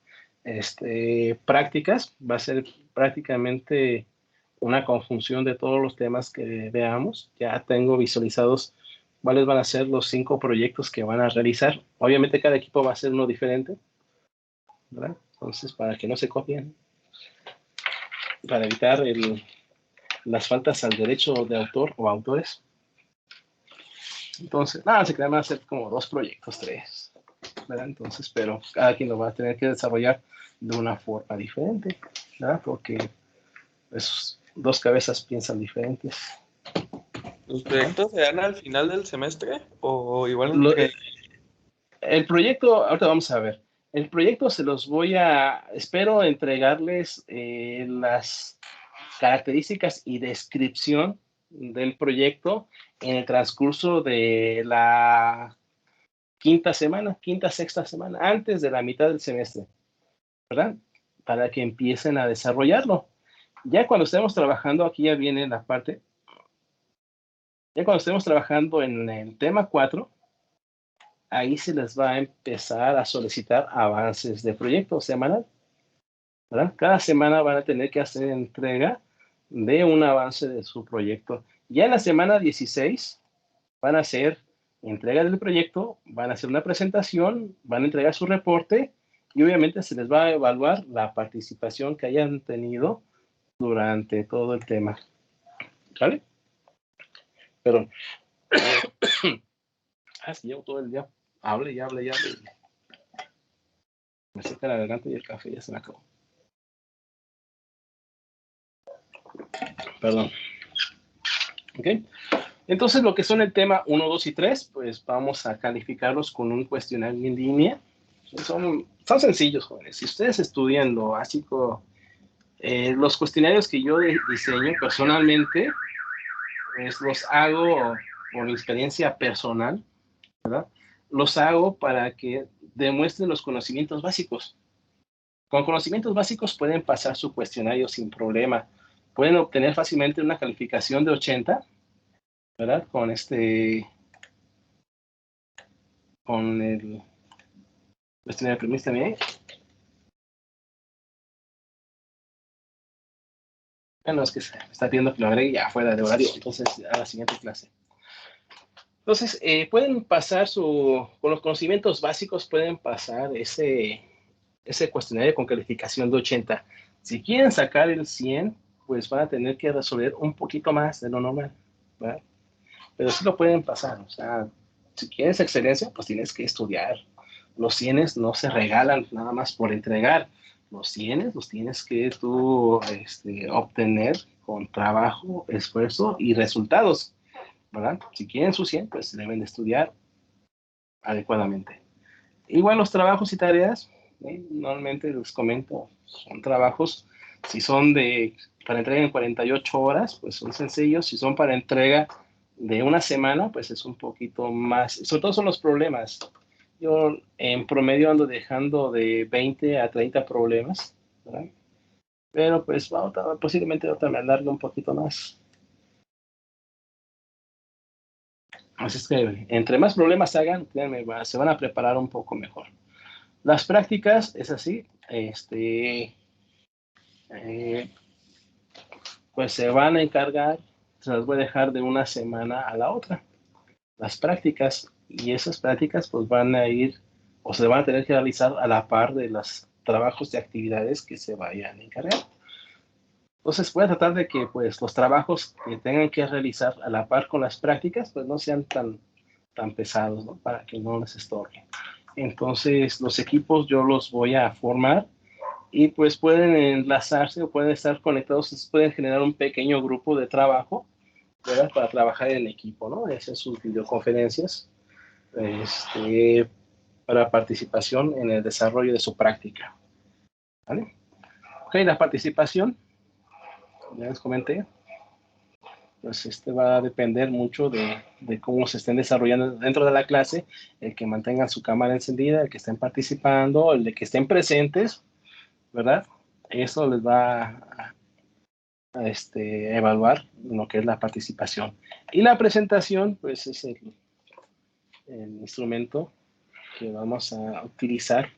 A: prácticas. Va a ser prácticamente una conjunción de todos los temas que veamos. Ya tengo visualizados cuáles van a ser los 5 proyectos que van a realizar. Obviamente cada equipo va a ser uno diferente, ¿verdad? Entonces, para que no se copien, para evitar las faltas al derecho de autor o autores. Entonces, nada, se van a hacer como 2 proyectos, 3, ¿verdad? Entonces, pero cada quien lo va a tener que desarrollar de una forma diferente, ¿verdad? Porque pues, 2 cabezas piensan diferentes.
B: ¿Los proyectos se dan al final del semestre o igual
A: El proyecto, ahorita vamos a ver. El proyecto se los espero entregarles las características y descripción del proyecto en el transcurso de la quinta, sexta semana, antes de la mitad del semestre, ¿verdad? Para que empiecen a desarrollarlo. Ya cuando estemos trabajando, aquí ya viene la parte, ya cuando estemos trabajando en el tema 4, ahí se les va a empezar a solicitar avances de proyecto semanal, ¿verdad? Cada semana van a tener que hacer entrega de un avance de su proyecto. Ya en la semana 16 van a hacer entrega del proyecto, van a hacer una presentación, van a entregar su reporte y obviamente se les va a evaluar la participación que hayan tenido durante todo el tema. ¿Vale? Pero, sí, llevo todo el día, hable y hable y hable. Me seca la garganta y el café ya se me acabó. Perdón. ¿Ok? Entonces, lo que son el tema 1, 2 y 3, pues vamos a calificarlos con un cuestionario en línea. Son sencillos, jóvenes. Si ustedes estudian lo básico, los cuestionarios que yo diseño personalmente, pues los hago por experiencia personal, ¿verdad? Los hago para que demuestren los conocimientos básicos. Con conocimientos básicos pueden pasar su cuestionario sin problema. Pueden obtener fácilmente una calificación de 80, ¿verdad? Con el cuestionario, permítame. Bueno, es que me está pidiendo que lo agregue ya fuera de horario, entonces a la siguiente clase. Entonces, pueden pasar con los conocimientos básicos, pueden pasar ese cuestionario con calificación de 80. Si quieren sacar el 100, pues van a tener que resolver un poquito más de lo normal, ¿verdad? Pero sí lo pueden pasar. O sea, si quieres excelencia, pues tienes que estudiar. Los 100 no se regalan nada más por entregar. Los 100 los tienes que tú obtener con trabajo, esfuerzo y resultados, ¿verdad? Si quieren sus 100, pues deben de estudiar adecuadamente. Igual los trabajos y tareas, normalmente les comento, son trabajos, si son para entrega en 48 horas, pues son sencillos. Si son para entrega de una semana, pues es un poquito más, sobre todo son los problemas. Yo en promedio ando dejando de 20 a 30 problemas, ¿verdad? Pero pues posiblemente otra me alargue un poquito más. Así es que entre más problemas hagan, créanme, se van a preparar un poco mejor. Las prácticas, es así, pues se van a encargar, se las voy a dejar de una semana a la otra, las prácticas, y esas prácticas pues van a ir, o se van a tener que realizar a la par de los trabajos de actividades que se vayan a encargar. Entonces voy a tratar de que pues los trabajos que tengan que realizar a la par con las prácticas pues no sean tan pesados, ¿no? Para que no les estorben. Entonces los equipos yo los voy a formar y pues pueden enlazarse o pueden estar conectados, pueden generar un pequeño grupo de trabajo, ¿verdad? Para trabajar en equipo, ¿no? Hacer sus videoconferencias para participación en el desarrollo de su práctica, ¿vale? Ok, la participación, ya les comenté, pues va a depender mucho de cómo se estén desarrollando dentro de la clase, el que mantengan su cámara encendida, el que estén participando, el de que estén presentes, ¿verdad? Eso les va a evaluar lo que es la participación. Y la presentación, pues es el instrumento que vamos a utilizar,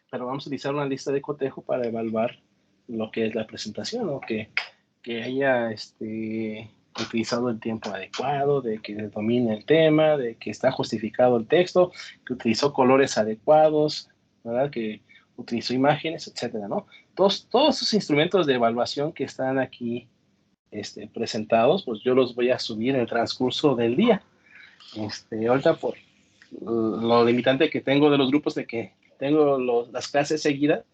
A: pero vamos a utilizar una lista de cotejo para evaluar lo que es la presentación, o que haya utilizado el tiempo adecuado, de que domine el tema, de que está justificado el texto, que utilizó colores adecuados, ¿verdad? Que utilizó imágenes, etcétera, ¿no? Todos esos instrumentos de evaluación que están aquí presentados, pues yo los voy a subir en el transcurso del día. Ahorita por lo limitante que tengo de los grupos, de que tengo las clases seguidas,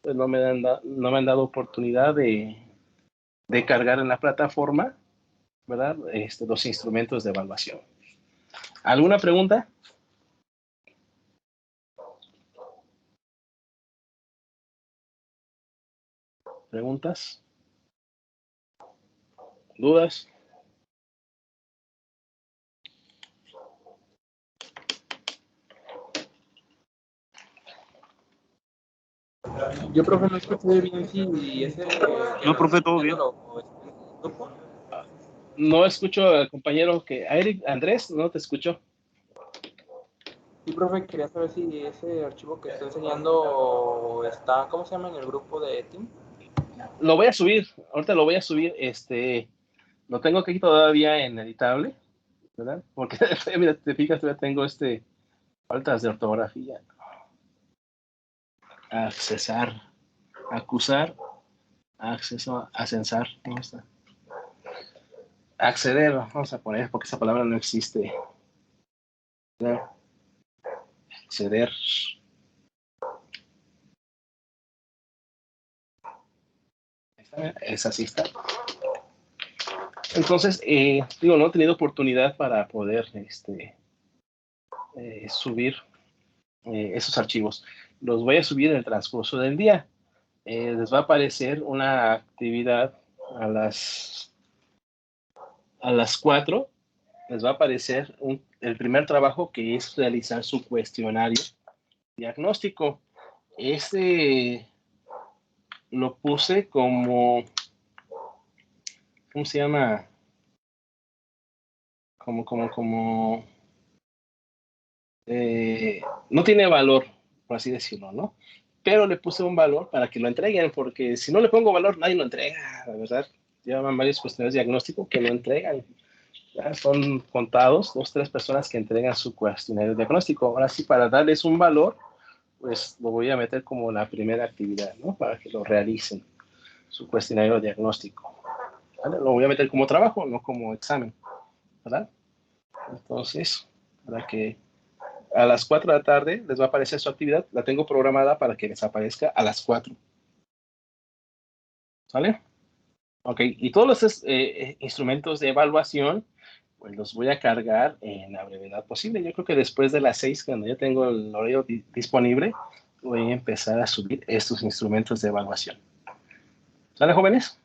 A: pues no me han dado oportunidad de cargar en la plataforma, ¿verdad? Los instrumentos de evaluación. ¿Alguna pregunta? ¿Preguntas? ¿Dudas?
E: Yo, profe, no escuché bien si ese...
B: No, profe, todo bien.
A: No escucho al compañero Eric, Andrés, no te escucho.
E: Sí, profe, quería saber si ese archivo que está enseñando está, ¿cómo se llama? En el grupo de Team.
A: Lo voy a subir, ahorita lo voy a subir, lo tengo aquí todavía en editable, ¿verdad? Porque, mira, te fijas, todavía tengo faltas de ortografía. Accesar, acusar, acceso, ascensar, ¿dónde está? Acceder, vamos a poner, porque esa palabra no existe. Acceder. Esa sí está. Entonces, no he tenido oportunidad para poder subir esos archivos. Los voy a subir en el transcurso del día. Les va a aparecer una actividad a las 4. Les va a aparecer el primer trabajo, que es realizar su cuestionario diagnóstico. Lo puse como, ¿cómo se llama? No tiene valor, por así decirlo, ¿no? Pero le puse un valor para que lo entreguen, porque si no le pongo valor, nadie lo entrega, la verdad. Llevan varios cuestionarios diagnósticos que no entregan. Ya son contados 2 o 3 personas que entregan su cuestionario diagnóstico. Ahora sí, para darles un valor, pues lo voy a meter como la primera actividad, ¿no? Para que lo realicen, su cuestionario diagnóstico. ¿Vale? Lo voy a meter como trabajo, no como examen, ¿verdad? Entonces, para que a las 4 de la tarde les va a aparecer su actividad, la tengo programada para que les aparezca a las 4. ¿Vale? Ok, y todos los instrumentos de evaluación, pues los voy a cargar en la brevedad posible. Yo creo que después de las 6, cuando ya tengo el horario disponible, voy a empezar a subir estos instrumentos de evaluación. ¿Sale, jóvenes?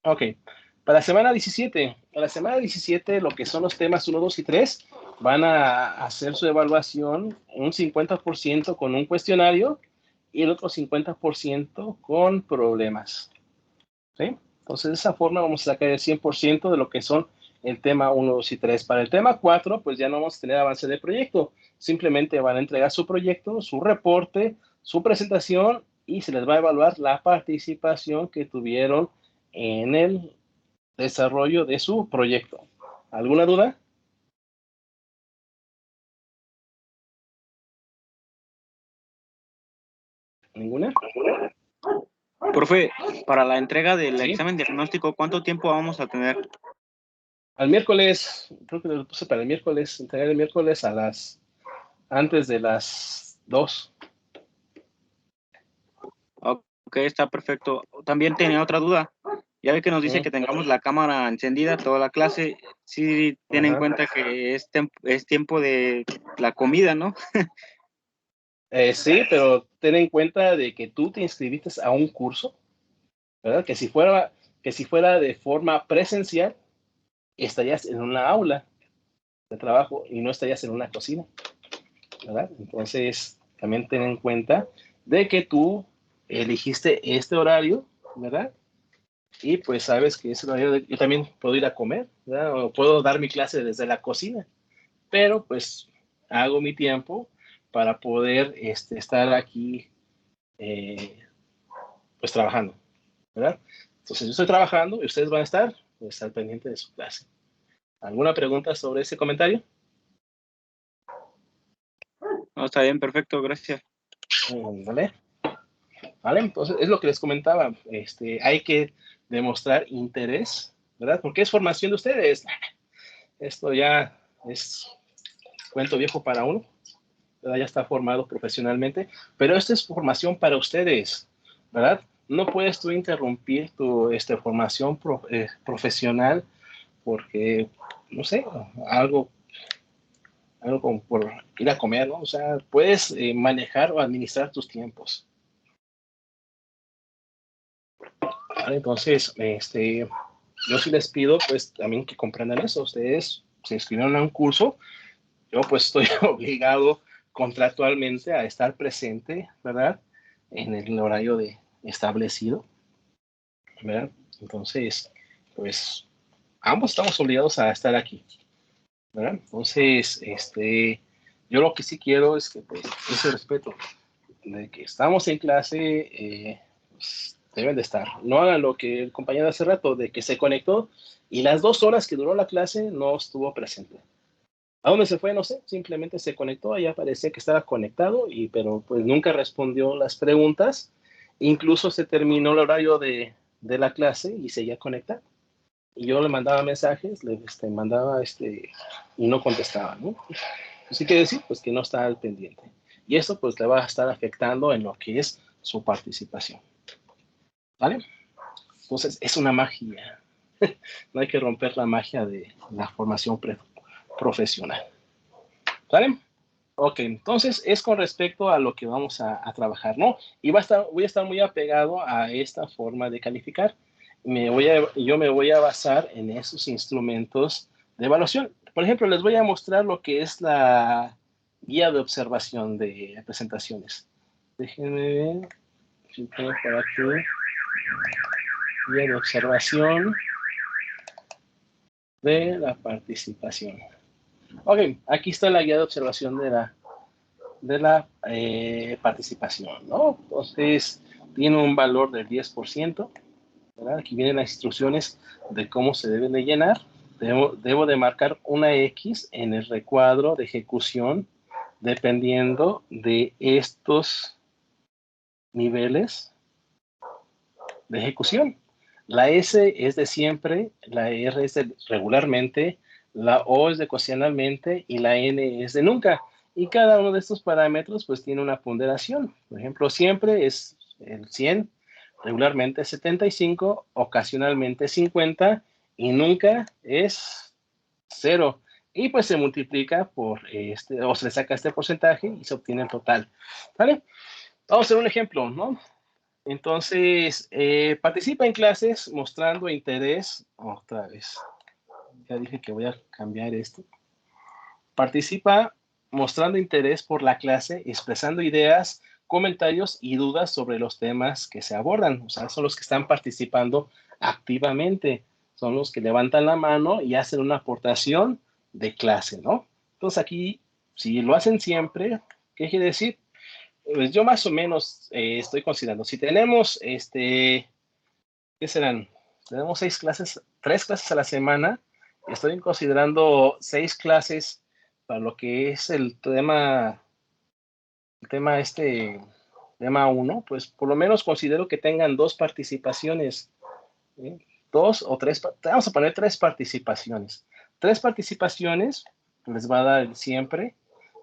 A: Ok. Para la semana 17, lo que son los temas 1, 2 y 3, van a hacer su evaluación un 50% con un cuestionario y el otro 50% con problemas. ¿Sí? Entonces, de esa forma vamos a sacar el 100% de lo que son el tema 1, 2 y 3. Para el tema 4, pues ya no vamos a tener avance de proyecto. Simplemente van a entregar su proyecto, su reporte, su presentación y se les va a evaluar la participación que tuvieron en el desarrollo de su proyecto. ¿Alguna duda? ¿Ninguna?
F: Profe, para la entrega del
A: ¿Sí?
F: examen diagnóstico, ¿cuánto tiempo vamos a tener?
A: Al miércoles, creo que lo puse para el miércoles, entregar el miércoles antes de las 2.
F: Ok, está perfecto. También tenía otra duda. Ya ve que nos dice que tengamos la cámara encendida toda la clase. Sí, ten en cuenta que es tiempo de la comida, ¿no?
A: Sí, pero ten en cuenta de que tú te inscribiste a un curso, ¿verdad? Que si fuera de forma presencial, estarías en una aula de trabajo y no estarías en una cocina, ¿verdad? Entonces, también ten en cuenta de que tú elegiste este horario, ¿verdad? Y pues sabes que ese horario yo también puedo ir a comer, ¿verdad? O puedo dar mi clase desde la cocina, pero pues hago mi tiempo para poder estar aquí pues trabajando, ¿verdad? Entonces yo estoy trabajando y ustedes van a estar pues, al pendiente de su clase. ¿Alguna pregunta sobre ese comentario?
F: No, está bien, perfecto, gracias.
A: ¿Vale? ¿Vale? Entonces es lo que les comentaba, hay que demostrar interés, ¿verdad? Porque es formación de ustedes. Esto ya es cuento viejo para uno, ¿verdad? Ya está formado profesionalmente, pero esta es formación para ustedes, ¿verdad? No puedes tú interrumpir tu formación profesional porque, no sé, algo como por ir a comer, ¿no? O sea, puedes manejar o administrar tus tiempos. ¿Vale? Entonces, yo sí les pido, pues, también que comprendan eso. Ustedes se inscribieron a un curso, yo pues estoy obligado contractualmente a estar presente, ¿verdad? En el horario establecido, ¿verdad? Entonces, pues, ambos estamos obligados a estar aquí, ¿verdad? Entonces, yo lo que sí quiero es que, pues, ese respeto de que estamos en clase, pues, deben de estar. No hagan lo que el compañero hace rato, de que se conectó y las 2 horas que duró la clase no estuvo presente. ¿A dónde se fue? No sé, simplemente se conectó, allá parecía que estaba conectado, pero pues nunca respondió las preguntas. Incluso se terminó el horario de la clase y seguía conectado. Y yo le mandaba mensajes, le mandaba y no contestaba, ¿no? Así que decir, pues que no está al pendiente. Y eso pues le va a estar afectando en lo que es su participación. ¿Vale? Entonces es una magia. No hay que romper la magia de la formación profesional. ¿Vale? Ok, entonces es con respecto a lo que vamos a trabajar, ¿no? Y voy a estar muy apegado a esta forma de calificar. Yo me voy a basar en esos instrumentos de evaluación. Por ejemplo, les voy a mostrar lo que es la guía de observación de presentaciones. Déjenme ver si tengo por aquí. Guía de observación de la participación. Ok, aquí está la guía de observación de la participación, ¿no? Entonces, tiene un valor del 10%, ¿verdad? Aquí vienen las instrucciones de cómo se deben de llenar. Debo de marcar una X en el recuadro de ejecución dependiendo de estos niveles de ejecución. La S es de siempre, la R es de regularmente, la O es de ocasionalmente y la N es de nunca. Y cada uno de estos parámetros pues tiene una ponderación. Por ejemplo, siempre es el 100, regularmente 75, ocasionalmente 50 y nunca es 0. Y pues se multiplica por o se le saca este porcentaje y se obtiene el total. ¿Vale? Vamos a hacer un ejemplo, ¿no? Entonces, participa en clases mostrando interés. Otra vez. Ya dije que voy a cambiar esto. Participa mostrando interés por la clase, expresando ideas, comentarios y dudas sobre los temas que se abordan. O sea, son los que están participando activamente. Son los que levantan la mano y hacen una aportación de clase, ¿no? Entonces aquí, si lo hacen siempre, ¿qué quiere decir? Pues yo más o menos estoy considerando, si tenemos, ¿qué serán? Tenemos 6 clases, 3 clases a la semana, estoy considerando 6 clases para lo que es el tema 1, pues por lo menos considero que tengan 2 participaciones, ¿eh? 2 o 3, vamos a poner 3 participaciones. 3 participaciones les va a dar siempre,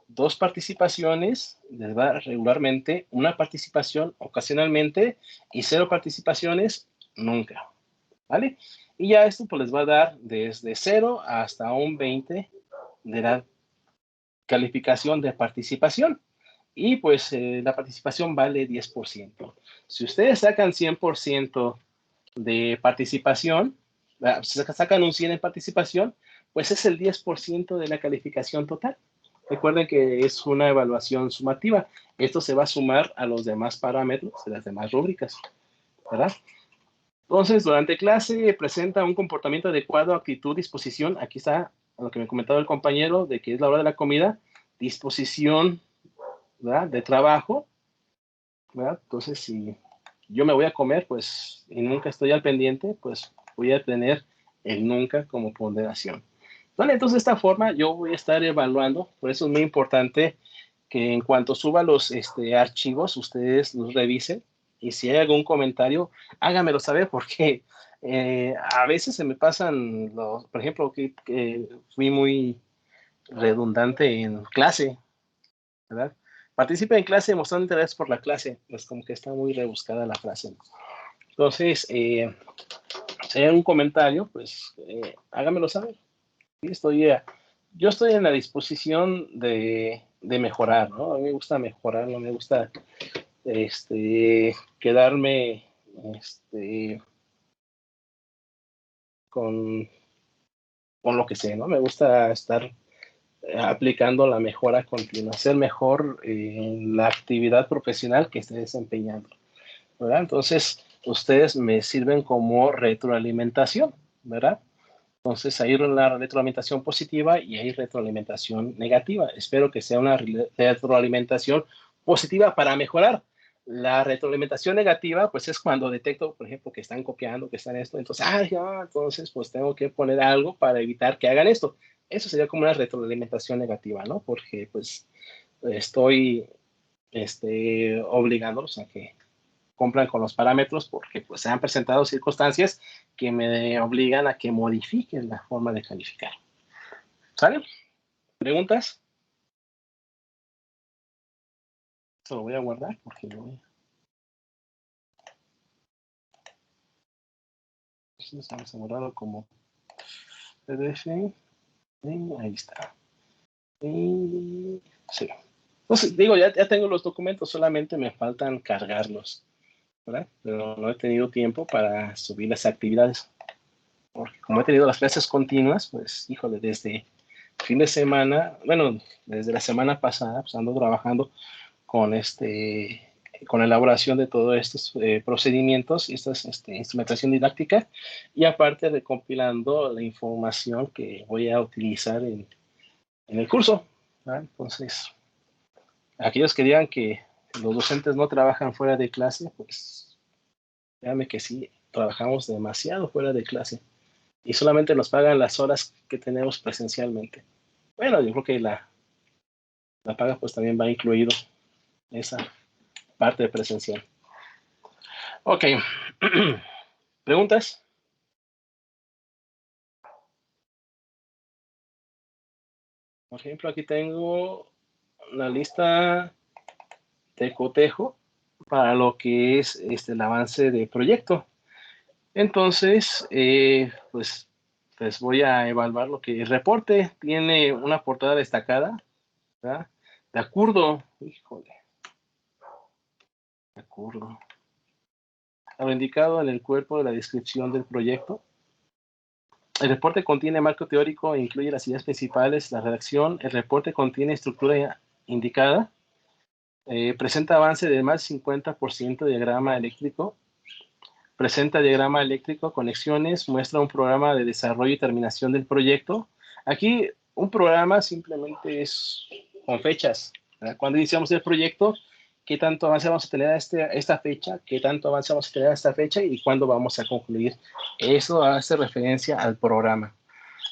A: 2 participaciones les va a dar regularmente, 1 participación ocasionalmente y 0 participaciones nunca, ¿vale? Y ya esto pues les va a dar desde 0 hasta un 20 de la calificación de participación. Y pues la participación vale 10%. Si ustedes sacan 100% de participación, si sacan un 100 en participación, pues es el 10% de la calificación total. Recuerden que es una evaluación sumativa. Esto se va a sumar a los demás parámetros de las demás rúbricas, ¿verdad? Entonces, durante clase presenta un comportamiento adecuado, actitud, disposición. Aquí está lo que me comentaba el compañero de que es la hora de la comida, disposición, ¿verdad?, de trabajo, ¿verdad? Entonces, si yo me voy a comer, pues, y nunca estoy al pendiente, pues voy a tener el nunca como ponderación. Vale, entonces de esta forma yo voy a estar evaluando, por eso es muy importante que en cuanto suba los archivos, ustedes los revisen y si hay algún comentario, háganmelo saber porque a veces se me pasan por ejemplo, que fui muy redundante en clase, ¿verdad? Participe en clase mostrando interés por la clase, pues como que está muy rebuscada la frase. Entonces, si hay algún comentario, pues háganmelo saber. Yo estoy en la disposición de mejorar, ¿no? A mí me gusta mejorar, no me gusta quedarme con lo que sé, ¿no? Me gusta estar aplicando la mejora continua, ser mejor en la actividad profesional que esté desempeñando, ¿verdad? Entonces, ustedes me sirven como retroalimentación, ¿verdad? Entonces, hay una retroalimentación positiva y hay retroalimentación negativa. Espero que sea una retroalimentación positiva para mejorar. La retroalimentación negativa, pues es cuando detecto, por ejemplo, que están copiando, que están esto. Entonces, entonces, pues tengo que poner algo para evitar que hagan esto. Eso sería como una retroalimentación negativa, ¿no? Porque, pues, estoy obligándolos a que cumplan con los parámetros porque pues se han presentado circunstancias que me obligan a que modifiquen la forma de calificar. ¿Sale? ¿Preguntas? Esto lo voy a guardar porque lo voy a guardado como PDF. Ahí está. Sí. Entonces, digo, ya tengo los documentos, solamente me faltan cargarlos, ¿verdad? Pero no he tenido tiempo para subir las actividades. Porque como he tenido las clases continuas, pues, híjole, desde fin de semana, bueno, desde la semana pasada, pues ando trabajando con con elaboración de todos estos procedimientos y esta instrumentación didáctica y aparte recompilando la información que voy a utilizar en el curso, ¿verdad? Entonces, aquellos que digan que los docentes no trabajan fuera de clase, pues créanme que sí, trabajamos demasiado fuera de clase y solamente nos pagan las horas que tenemos presencialmente. Bueno, yo creo que la la paga pues también va incluido esa parte de presencial. Ok. ¿Preguntas? Por ejemplo, aquí tengo una lista de cotejo para lo que es el avance de proyecto. Entonces, pues voy a evaluar lo que el reporte tiene una portada destacada, ¿verdad? De acuerdo, híjole, de acuerdo a lo indicado en el cuerpo de la descripción del proyecto. El reporte contiene marco teórico e incluye las ideas principales, la redacción. El reporte contiene estructura indicada. Presenta avance de más del 50% de diagrama eléctrico. Presenta diagrama eléctrico, conexiones, muestra un programa de desarrollo y terminación del proyecto. Aquí un programa simplemente es con fechas, ¿verdad? Cuando iniciamos el proyecto, qué tanto avance vamos a tener a esta fecha, qué tanto avance vamos a tener a esta fecha y cuándo vamos a concluir. Eso hace referencia al programa.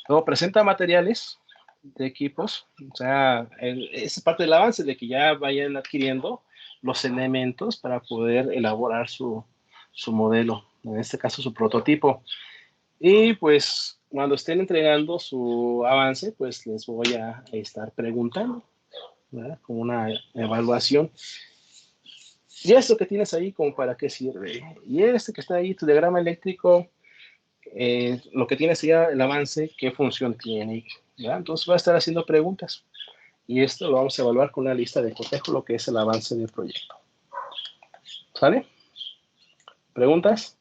A: Luego presenta materiales de equipos, o sea, es parte del avance de que ya vayan adquiriendo los elementos para poder elaborar su modelo, en este caso su prototipo. Y pues cuando estén entregando su avance, pues les voy a estar preguntando, ¿verdad? Con una evaluación. ¿Y esto que tienes ahí, como para qué sirve? Y este que está ahí, tu diagrama eléctrico, lo que tienes ya el avance, ¿qué función tiene? ¿Verdad? Entonces va a estar haciendo preguntas. Y esto lo vamos a evaluar con una lista de cotejo, lo que es el avance del proyecto. ¿Sale? ¿Preguntas?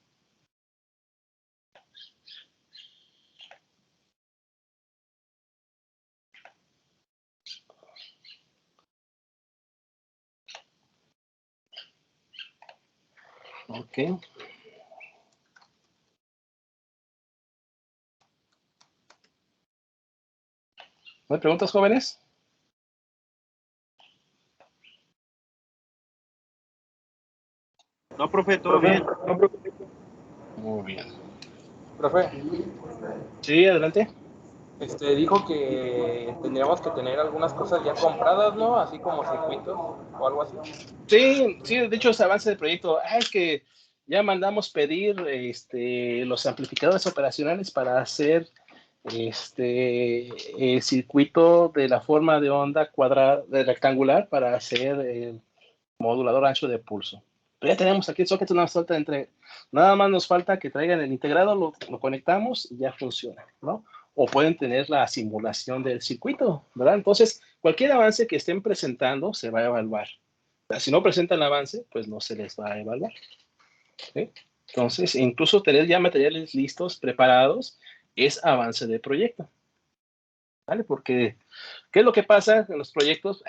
A: Ok. ¿No hay preguntas, jóvenes?
F: No, profe, todo bien.
A: Muy bien.
E: Profe,
A: Sí, adelante.
E: dijo que tendríamos que tener algunas cosas ya compradas, ¿no? Así como circuitos o algo así.
A: Sí, de hecho, ese avance del proyecto, es que ya mandamos pedir los amplificadores operacionales para hacer el circuito de la forma de onda cuadrada, rectangular, para hacer el modulador ancho de pulso. Pero ya tenemos aquí el socket, nada más nos falta que traigan el integrado, lo conectamos y ya funciona, ¿no? O pueden tener la simulación del circuito, ¿verdad? Entonces, cualquier avance que estén presentando se va a evaluar. Si no presentan avance, pues no se les va a evaluar, ¿sí? Entonces, incluso tener ya materiales listos, preparados, es avance de proyecto, ¿vale? Porque, ¿qué es lo que pasa en los proyectos?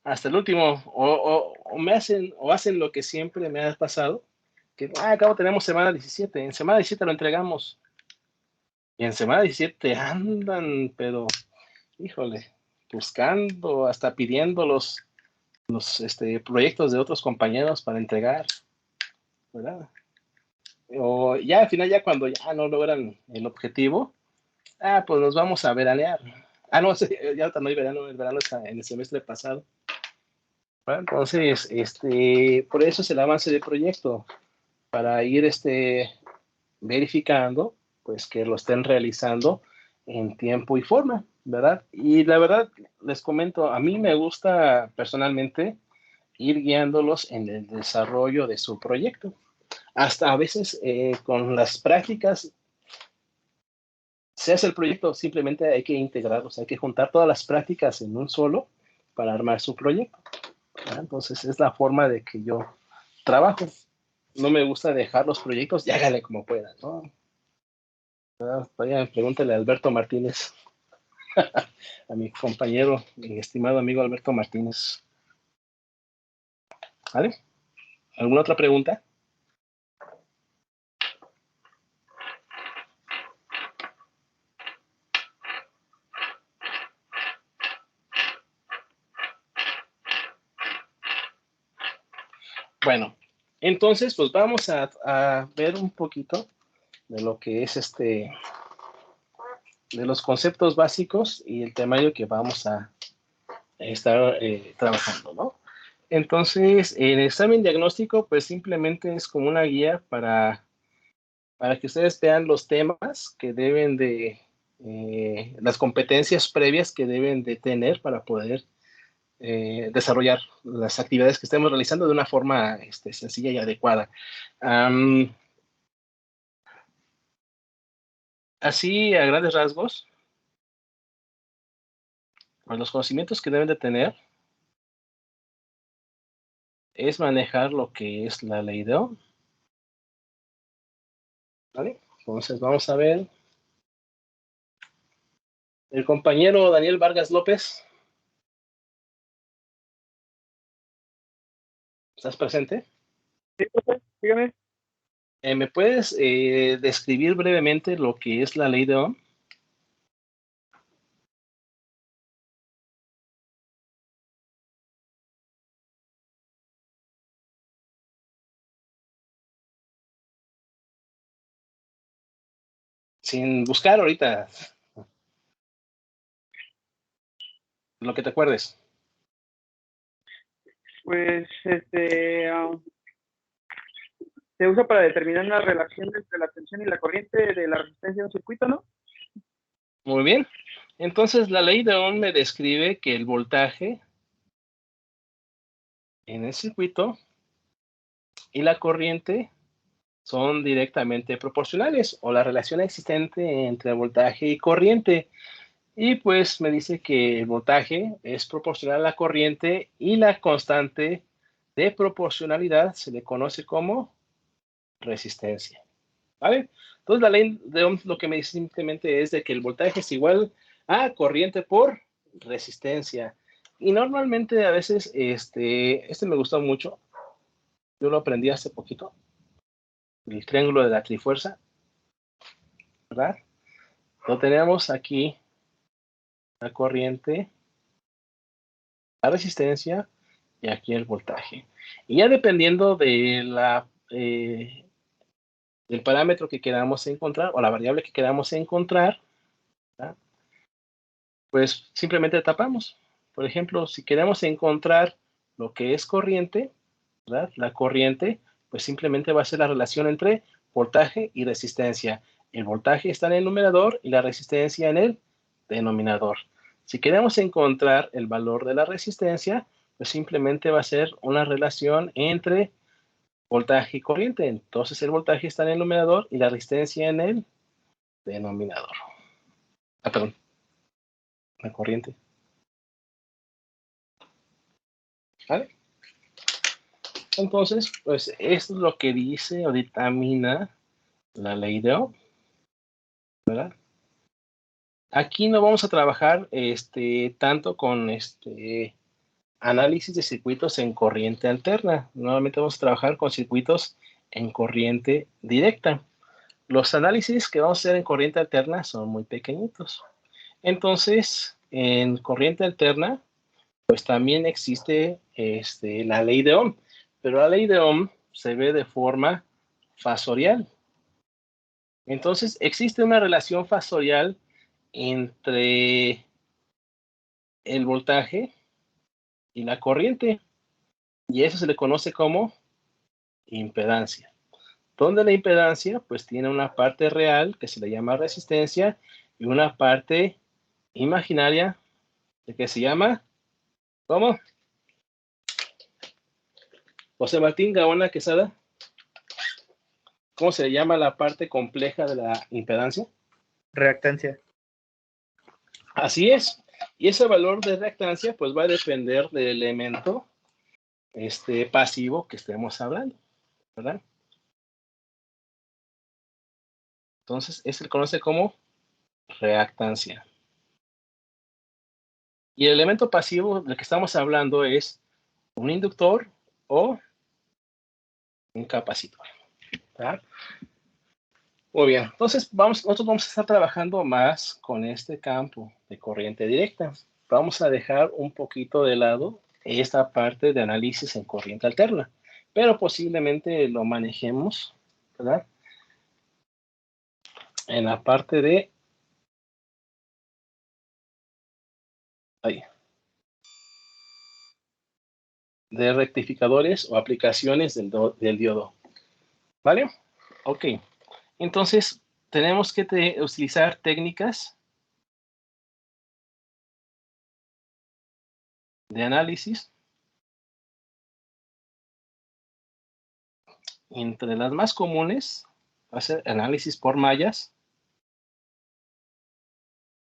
A: Hasta el último, o hacen lo que siempre me ha pasado, que acabo tenemos semana 17, en semana 17 lo entregamos, y en semana 17 andan, pero, híjole, buscando, hasta pidiendo los proyectos de otros compañeros para entregar, ¿verdad? O ya al final, ya cuando ya no logran el objetivo, pues nos vamos a veranear. No, ya no hay verano, el verano está en el semestre pasado. ¿Verdad? Entonces, por eso es el avance del proyecto, para ir verificando, pues que lo estén realizando en tiempo y forma, ¿verdad? Y la verdad, les comento, a mí me gusta personalmente ir guiándolos en el desarrollo de su proyecto. Hasta a veces con las prácticas se hace el proyecto, simplemente hay que integrarlos, hay que juntar todas las prácticas en un solo para armar su proyecto, ¿verdad? Entonces es la forma de que yo trabajo. No me gusta dejar los proyectos y hágale como pueda, ¿no? Vayan, pregúntale a Alberto Martínez, a mi compañero, mi estimado amigo Alberto Martínez. ¿Vale? ¿Alguna otra pregunta? Bueno, entonces, pues vamos a ver un poquito de lo que es de los conceptos básicos y el temario que vamos a estar trabajando, ¿no? Entonces, el examen diagnóstico, pues simplemente es como una guía para que ustedes vean los temas que deben de, las competencias previas que deben de tener para poder desarrollar las actividades que estemos realizando de una forma sencilla y adecuada. Así, a grandes rasgos, pues los conocimientos que deben de tener es manejar lo que es la ley de Ohm. ¿Vale? Entonces, vamos a ver. El compañero Daniel Vargas López, ¿estás presente?
D: Sí, profe, dígame.
A: ¿Me puedes describir brevemente lo que es la ley de Ohm? Sin buscar ahorita lo que te acuerdes.
D: Pues se usa para determinar la relación entre la tensión y la corriente de la resistencia de un circuito, ¿no?
A: Muy bien. Entonces, la ley de Ohm me describe que el voltaje en el circuito y la corriente son directamente proporcionales, o la relación existente entre voltaje y corriente. Y pues me dice que el voltaje es proporcional a la corriente y la constante de proporcionalidad se le conoce como resistencia. ¿Vale? Entonces la ley de Ohm lo que me dice simplemente es de que el voltaje es igual a corriente por resistencia. Y normalmente a veces, este me gustó mucho, yo lo aprendí hace poquito, el triángulo de la trifuerza, ¿verdad? Lo tenemos aquí, la corriente, la resistencia y aquí el voltaje. Y ya dependiendo de del parámetro que queramos encontrar o la variable que queramos encontrar, ¿verdad? Pues simplemente tapamos. Por ejemplo, si queremos encontrar lo que es corriente, ¿verdad? La corriente, pues simplemente va a ser la relación entre voltaje y resistencia. El voltaje está en el numerador y la resistencia en el denominador. Si queremos encontrar el valor de la resistencia, pues simplemente va a ser una relación entre voltaje y corriente. Entonces el voltaje está en el numerador y la resistencia en el denominador. Ah, perdón, la corriente. ¿Vale? Entonces, pues esto es lo que dice o dictamina la ley de Ohm, ¿verdad? Aquí no vamos a trabajar tanto con análisis de circuitos en corriente alterna. Normalmente vamos a trabajar con circuitos en corriente directa. Los análisis que vamos a hacer en corriente alterna son muy pequeñitos. Entonces, en corriente alterna, pues también existe la ley de Ohm, pero la ley de Ohm se ve de forma fasorial. Entonces, existe una relación fasorial entre el voltaje y la corriente, y eso se le conoce como impedancia. Donde la impedancia, pues tiene una parte real que se le llama resistencia y una parte imaginaria que se llama, ¿cómo? José Martín Gaona Quesada. ¿Cómo se llama la parte compleja de la impedancia?
B: Reactancia.
A: Así es. Y ese valor de reactancia pues va a depender del elemento pasivo que estemos hablando, ¿verdad? Entonces, se conoce como reactancia. Y el elemento pasivo del que estamos hablando es un inductor o un capacitor, ¿verdad? Muy bien, entonces nosotros vamos a estar trabajando más con este campo de corriente directa. Vamos a dejar un poquito de lado esta parte de análisis en corriente alterna, pero posiblemente lo manejemos, ¿verdad? En la parte de... Ahí. de rectificadores o aplicaciones del diodo. ¿Vale? Ok. Entonces, tenemos que utilizar técnicas de análisis. Entre las más comunes, va a ser análisis por mallas,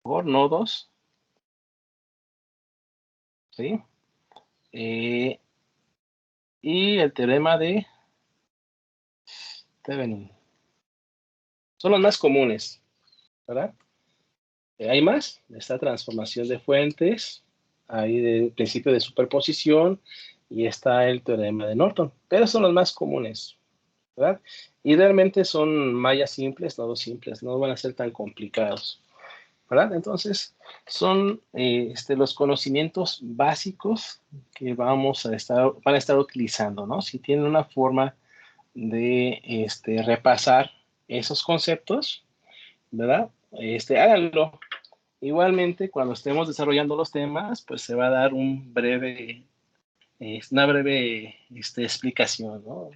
A: por nodos, ¿sí? Y el teorema de Thevenin. Son los más comunes, ¿verdad? Hay más, esta transformación de fuentes, hay el principio de superposición y está el teorema de Norton, pero son los más comunes, ¿verdad? Y realmente son mallas simples, nodos simples, no van a ser tan complicados, ¿verdad? Entonces, son los conocimientos básicos que van a estar utilizando, ¿no? Si tienen una forma de repasar esos conceptos, ¿verdad? Háganlo. Igualmente, cuando estemos desarrollando los temas, pues se va a dar una breve explicación, ¿no?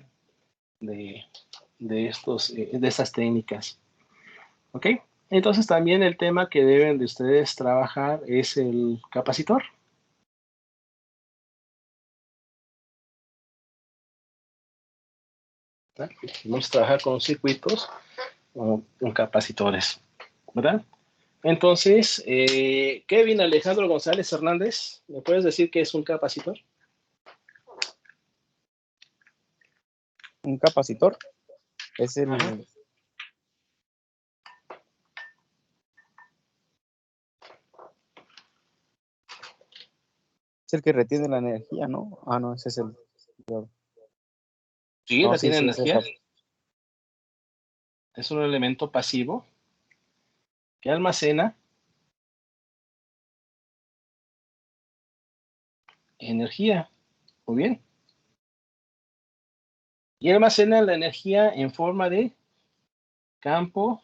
A: de estas técnicas. ¿Ok? Entonces también el tema que deben de ustedes trabajar es el capacitor. ¿Verdad? Vamos a trabajar con circuitos o con capacitores, ¿verdad? Entonces, Kevin Alejandro González Hernández, ¿me puedes decir qué es un capacitor?
B: Un capacitor es el...
A: Ajá.
B: Es el que retiene la energía, ¿no? Ah, no, ese es el...
A: Sí,
B: No,
A: retiene
B: sí,
A: energía.
B: esa.
A: Es un elemento pasivo que almacena energía. Muy bien. Y almacena la energía en forma de campo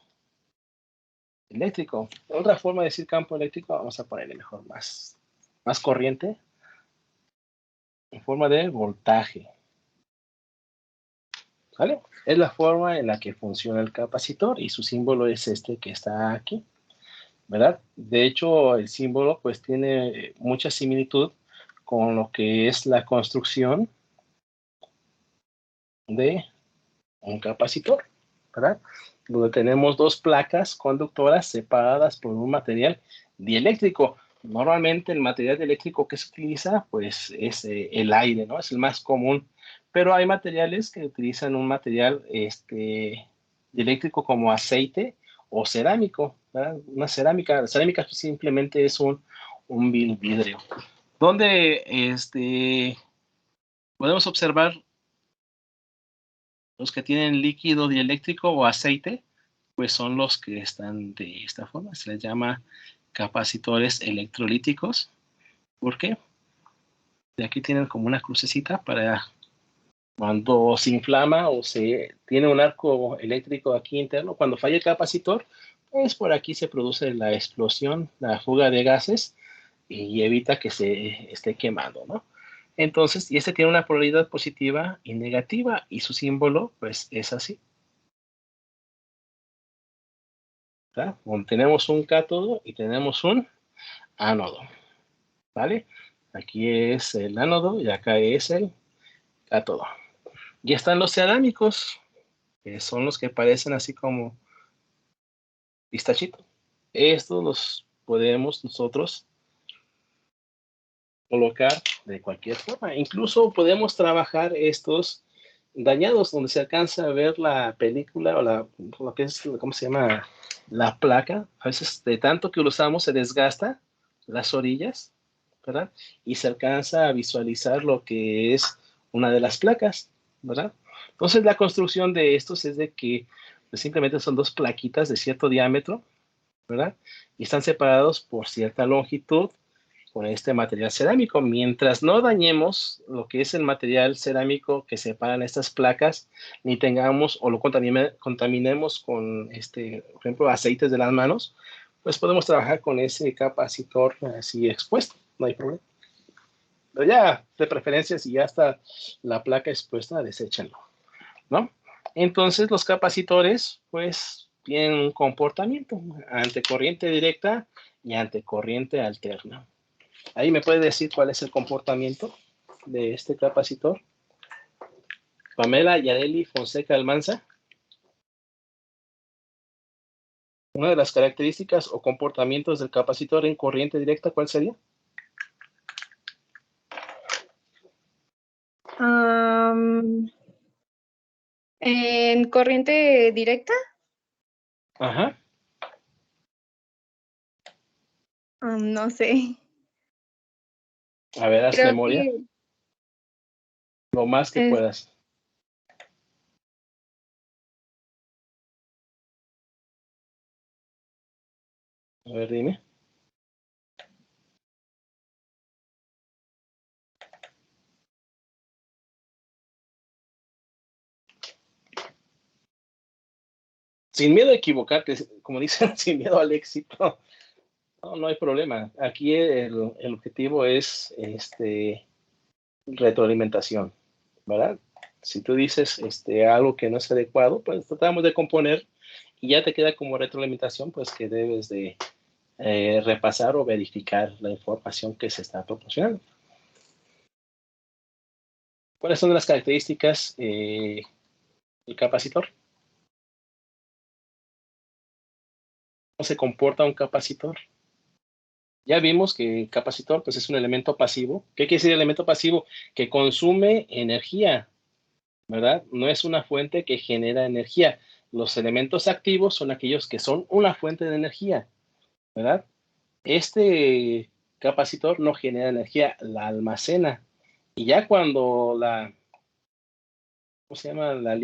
A: eléctrico. Otra forma de decir campo eléctrico, vamos a ponerle mejor más corriente, en forma de voltaje. ¿Vale? Es la forma en la que funciona el capacitor y su símbolo es este que está aquí, ¿verdad? De hecho, el símbolo pues tiene mucha similitud con lo que es la construcción de un capacitor, ¿verdad? Donde tenemos dos placas conductoras separadas por un material dieléctrico. Normalmente el material dieléctrico que se utiliza, pues, es el aire, ¿no? Es el más común. Pero hay materiales que utilizan un material dieléctrico como aceite o cerámico, ¿verdad? Una cerámica. La cerámica simplemente es un vidrio. Donde podemos observar los que tienen líquido dieléctrico o aceite, pues son los que están de esta forma. Se les llama capacitores electrolíticos. ¿Por qué? De aquí tienen como una crucecita para cuando se inflama o se tiene un arco eléctrico aquí interno. Cuando falla el capacitor, pues por aquí se produce la explosión, la fuga de gases y evita que se esté quemando, ¿no? Entonces, y este tiene una polaridad positiva y negativa y su símbolo, pues, es así. ¿Verdad? Donde tenemos un cátodo y tenemos un ánodo, ¿vale? Aquí es el ánodo y acá es el cátodo. Y están los cerámicos, que son los que parecen así como pistachito. Estos los podemos nosotros colocar de cualquier forma. Incluso podemos trabajar estos dañados, donde se alcanza a ver la película o lo que es, ¿cómo se llama? La placa. A veces de tanto que lo usamos se desgasta las orillas, ¿verdad? Y se alcanza a visualizar lo que es una de las placas, ¿verdad? Entonces la construcción de estos es de que pues, simplemente son dos plaquitas de cierto diámetro, ¿verdad? Y están separados por cierta longitud con este material cerámico. Mientras no dañemos lo que es el material cerámico que separan estas placas, ni tengamos o lo contaminemos con, por ejemplo, aceites de las manos, pues podemos trabajar con ese capacitor así expuesto, no hay problema. Pero ya, de preferencia, si ya está la placa expuesta, deséchenlo, ¿no? Entonces, los capacitores, pues, tienen un comportamiento ante corriente directa y ante corriente alterna. Ahí me puede decir cuál es el comportamiento de este capacitor. Pamela Yareli Fonseca Almanza. Una de las características o comportamientos del capacitor en corriente directa, ¿cuál sería?
G: En corriente directa,
A: Ajá.
G: no sé.
A: A ver, haz
G: Creo
A: memoria.
G: que
A: Lo más que
G: es-
A: puedas. A ver, dime. Sin miedo a equivocarte, como dicen, sin miedo al éxito. No hay problema. Aquí el objetivo es retroalimentación, ¿verdad? Si tú dices algo que no es adecuado, pues tratamos de componer y ya te queda como retroalimentación, pues que debes de repasar o verificar la información que se está proporcionando. ¿Cuáles son las características del capacitor? ¿Cómo se comporta un capacitor? Ya vimos que el capacitor pues, es un elemento pasivo. ¿Qué quiere decir elemento pasivo? Que consume energía, ¿verdad? No es una fuente que genera energía. Los elementos activos son aquellos que son una fuente de energía, ¿verdad? Este capacitor no genera energía, la almacena. Y ya cuando ¿cómo se llama? La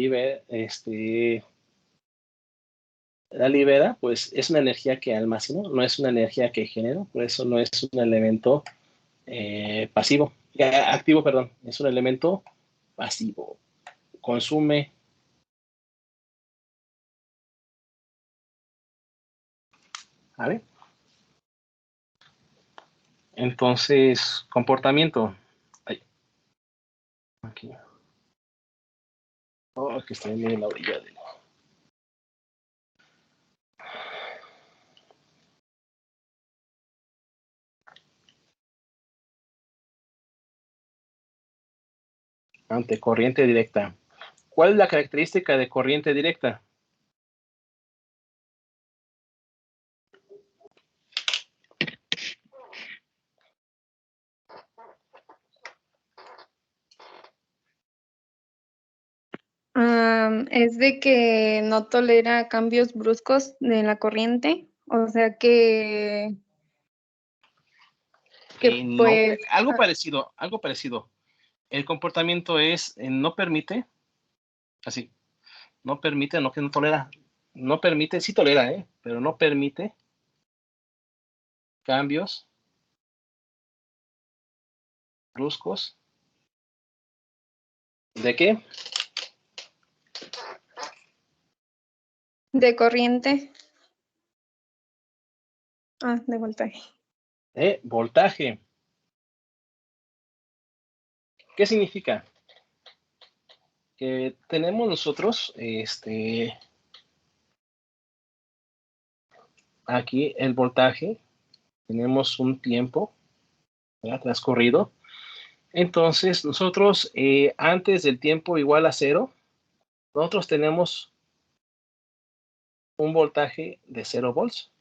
A: libera, pues es una energía que almacena, no es una energía que genera, por eso no es un elemento pasivo, activo, perdón, es un elemento pasivo, consume. ¿Vale? Entonces, comportamiento. Ay, aquí. Oh, que estoy en la orilla de... Ante corriente directa. ¿Cuál es la característica de corriente directa?
G: es de que no tolera cambios bruscos de la corriente, o sea que
A: No,
G: pues
A: algo parecido, algo parecido. El comportamiento es, no permite, así, no permite, no que no tolera, no permite, sí tolera, pero no permite cambios bruscos. ¿De qué?
G: de corriente, de voltaje.
A: Voltaje. ¿Qué significa? Que tenemos nosotros, aquí el voltaje, tenemos un tiempo, ¿verdad? Transcurrido. Entonces, nosotros, antes del tiempo igual a 0, nosotros tenemos un voltaje de 0 volts.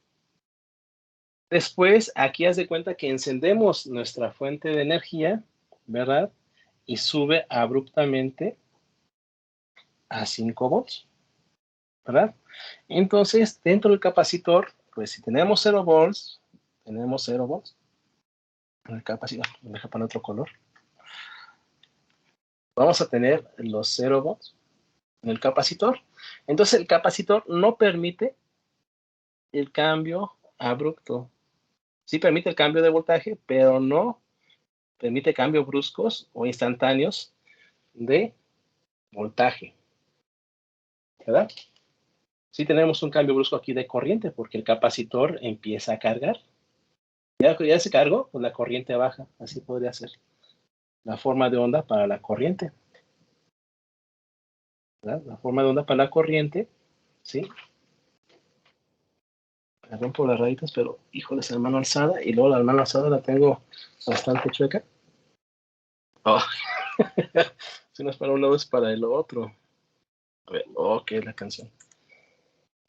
A: Después, aquí haz de cuenta que encendemos nuestra fuente de energía, ¿verdad? Y sube abruptamente a 5 volts, ¿verdad? Entonces, dentro del capacitor, pues si tenemos 0 volts, tenemos 0 volts. En el capacitor, deja poner otro color. Vamos a tener los 0 volts en el capacitor. Entonces, el capacitor no permite el cambio abrupto. Sí permite el cambio de voltaje, pero no permite cambios bruscos o instantáneos de voltaje, ¿verdad? Sí tenemos un cambio brusco aquí de corriente porque el capacitor empieza a cargar. Ya se cargó, pues la corriente baja, así podría ser. la forma de onda para la corriente. ¿Verdad? La forma de onda para la corriente, ¿sí? Perdón por las rayitas, pero híjole, esa mano alzada, y luego la mano alzada la tengo bastante chueca. Oh. Si no es para un lado, es para el otro. A ver, ok, la canción.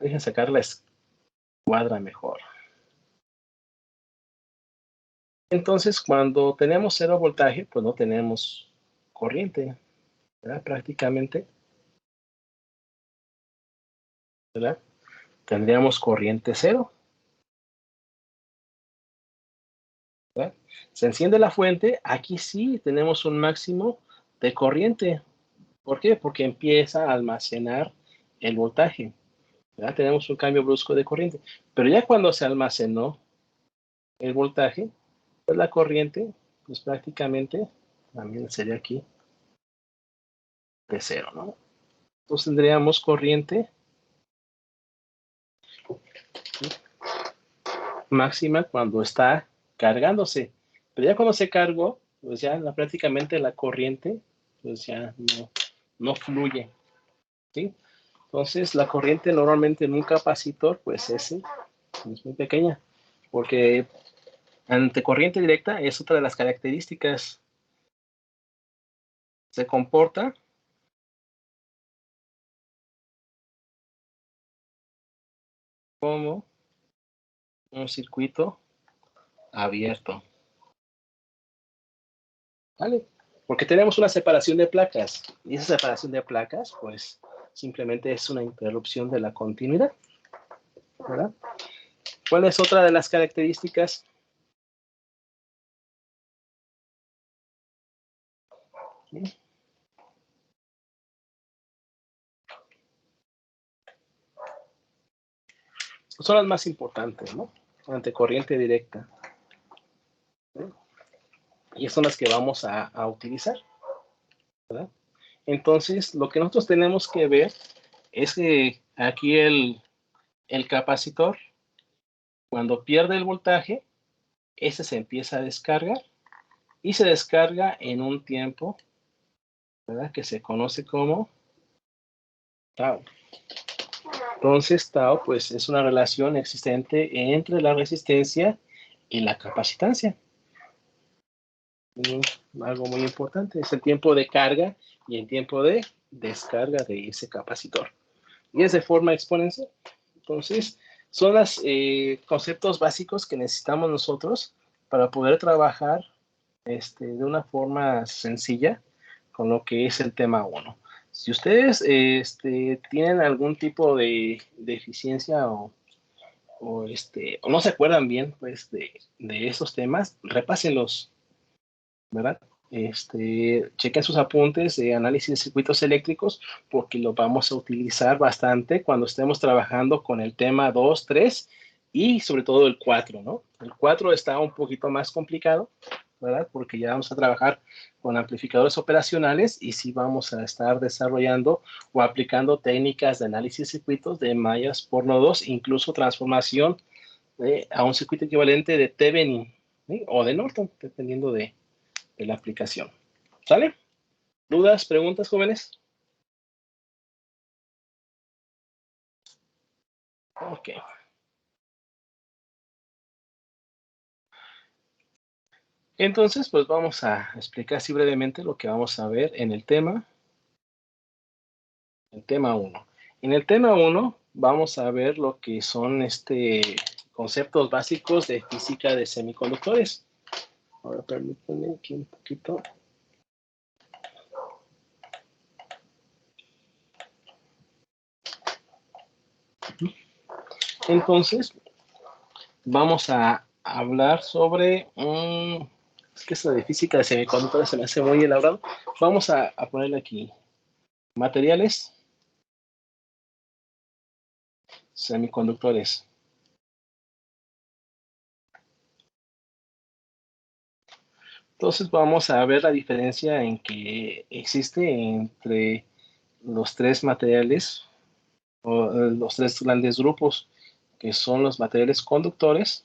A: Dejen sacar la escuadra mejor. Entonces, cuando tenemos 0 voltaje, pues no tenemos corriente, ¿verdad? Prácticamente, ¿verdad? Tendríamos corriente 0. ¿Verdad? Se enciende la fuente, aquí sí tenemos un máximo de corriente. ¿Por qué? Porque empieza a almacenar el voltaje, ¿verdad? Tenemos un cambio brusco de corriente. Pero ya cuando se almacenó el voltaje, pues la corriente, pues prácticamente, también sería aquí, de 0, ¿no? Entonces tendríamos corriente máxima cuando está cargándose. Pero ya cuando se cargó, pues ya prácticamente la corriente, pues ya no fluye, ¿sí? Entonces la corriente normalmente en un capacitor, pues es muy pequeña, porque ante corriente directa es otra de las características. Se comporta como un circuito abierto, ¿vale? Porque tenemos una separación de placas, y esa separación de placas, pues, simplemente es una interrupción de la continuidad, ¿verdad? ¿Cuál es otra de las características? ¿Sí? Son las más importantes, ¿no? Ante corriente directa, ¿sí? Y son las que vamos a utilizar, ¿verdad? Entonces, lo que nosotros tenemos que ver es que aquí el capacitor, cuando pierde el voltaje, ese se empieza a descargar y se descarga en un tiempo, ¿verdad? Que se conoce como tau. Entonces, tau, pues, es una relación existente entre la resistencia y la capacitancia. Algo muy importante es el tiempo de carga y el tiempo de descarga de ese capacitor. Y es de forma exponencial. Entonces, son los conceptos básicos que necesitamos nosotros para poder trabajar de una forma sencilla con lo que es el tema 1. Si ustedes tienen algún tipo de deficiencia o no se acuerdan bien pues, de esos temas, repásenlos, ¿verdad? Chequen sus apuntes de análisis de circuitos eléctricos porque lo vamos a utilizar bastante cuando estemos trabajando con el tema 2, 3 y sobre todo el 4, ¿no? El 4 está un poquito más complicado, ¿verdad? Porque ya vamos a trabajar con amplificadores operacionales y sí vamos a estar desarrollando o aplicando técnicas de análisis de circuitos de mallas por nodos, incluso transformación a un circuito equivalente de Thevenin, ¿sí? O de Norton, dependiendo de la aplicación. ¿Sale? ¿Dudas, preguntas, jóvenes? Ok. Entonces, pues vamos a explicar así brevemente lo que vamos a ver en el tema 1. En el tema 1 vamos a ver lo que son conceptos básicos de física de semiconductores. Ahora permítanme aquí un poquito. Entonces, vamos a hablar sobre es que eso de física de semiconductores se me hace muy elaborado. Vamos a ponerle aquí materiales semiconductores. Entonces vamos a ver la diferencia en que existe entre los tres materiales o los tres grandes grupos que son los materiales conductores,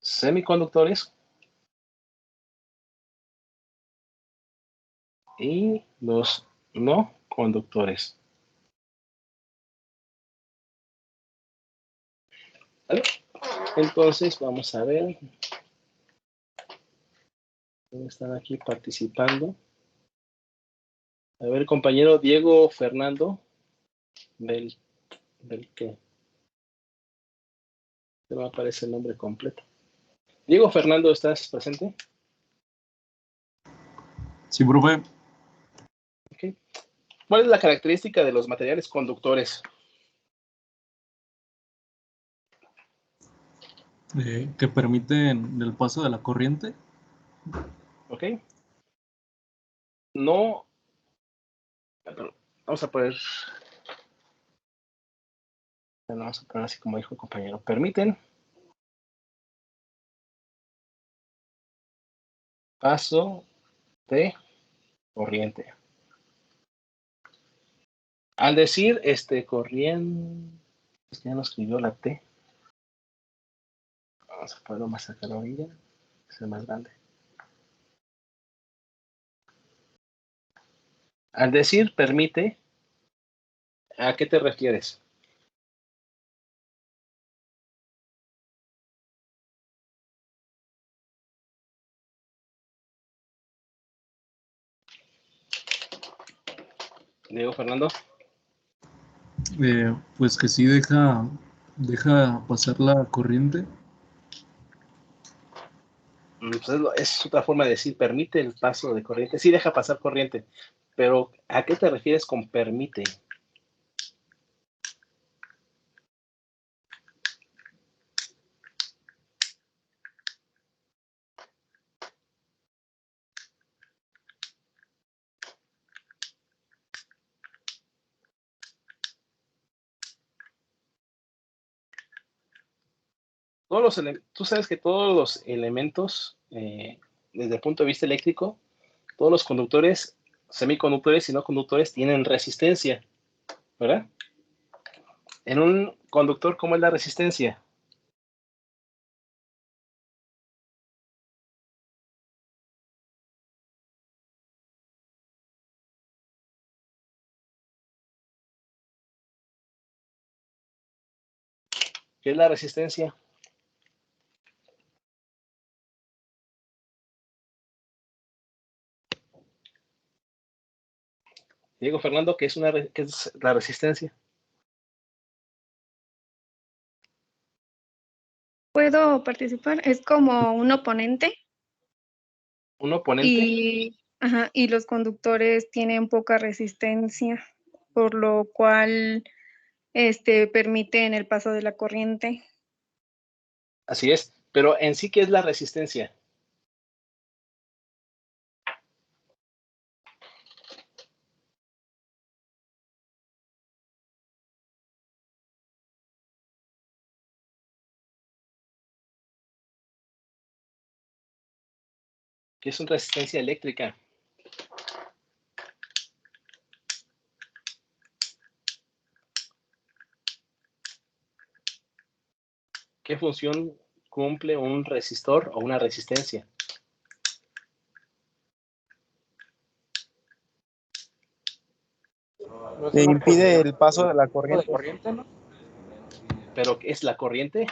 A: semiconductores y los no conductores. ¿Vale? Entonces vamos a ver. ¿Dónde están aquí participando? A ver, compañero Diego Fernando. ¿Del qué? No me aparece el nombre completo. Diego Fernando, ¿estás presente?
H: Sí, profe.
A: Okay. ¿Cuál es la característica de los materiales conductores?
H: Que permiten el paso de la corriente.
A: ¿Ok? No. Vamos a poner. Vamos a poner así como dijo el compañero. Permiten paso de corriente. Al decir corriente, ya no escribió la T. Vamos a ponerlo más cerca a la orilla, que sea más grande. Al decir permite, ¿a qué te refieres? Diego Fernando.
H: Pues que sí deja pasar la corriente.
A: Pues es otra forma de decir permite el paso de corriente. Sí deja pasar corriente, pero ¿a qué te refieres con permite? Tú sabes que todos los elementos, desde el punto de vista eléctrico, todos los conductores, semiconductores y no conductores tienen resistencia, ¿verdad? En un conductor, ¿cómo es la resistencia? ¿Qué es la resistencia? Diego Fernando, ¿qué es la resistencia?
G: ¿Puedo participar? Es como un oponente
A: ¿Un oponente?
G: y los conductores tienen poca resistencia, por lo cual permiten el paso de la corriente.
A: Así es, pero en sí, ¿qué es la resistencia? ¿Qué es una resistencia eléctrica? ¿Qué función cumple un resistor o una resistencia?
E: No es
B: Que
E: una
B: impide el paso de la
E: de
B: corriente.
E: corriente, ¿no?
A: ¿Pero qué es la corriente?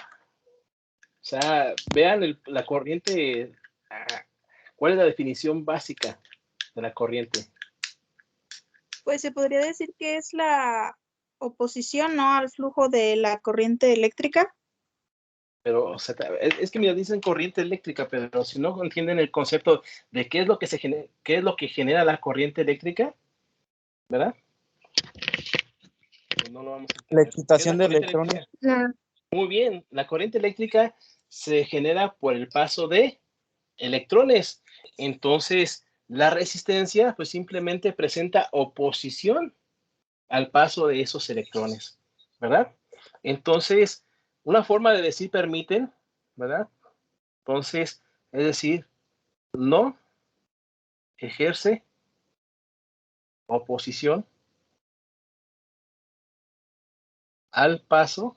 A: O sea, vean la corriente. ¿Cuál es la definición básica de la corriente?
I: Pues se podría decir que es la oposición, ¿no?, al flujo de la corriente eléctrica.
A: Pero, o sea, es que mira, dicen corriente eléctrica, pero si no entienden el concepto de qué es lo que qué es lo que genera la corriente eléctrica, ¿verdad? Pues no lo vamos a
B: La
A: entender. ¿Qué es la
B: excitación de
A: corriente
B: electrones.
A: eléctrica? Muy bien, la corriente eléctrica se genera por el paso de electrones. Entonces, la resistencia, pues simplemente presenta oposición al paso de esos electrones, ¿verdad? Entonces, una forma de decir permiten, ¿verdad? Entonces, es decir, no ejerce oposición al paso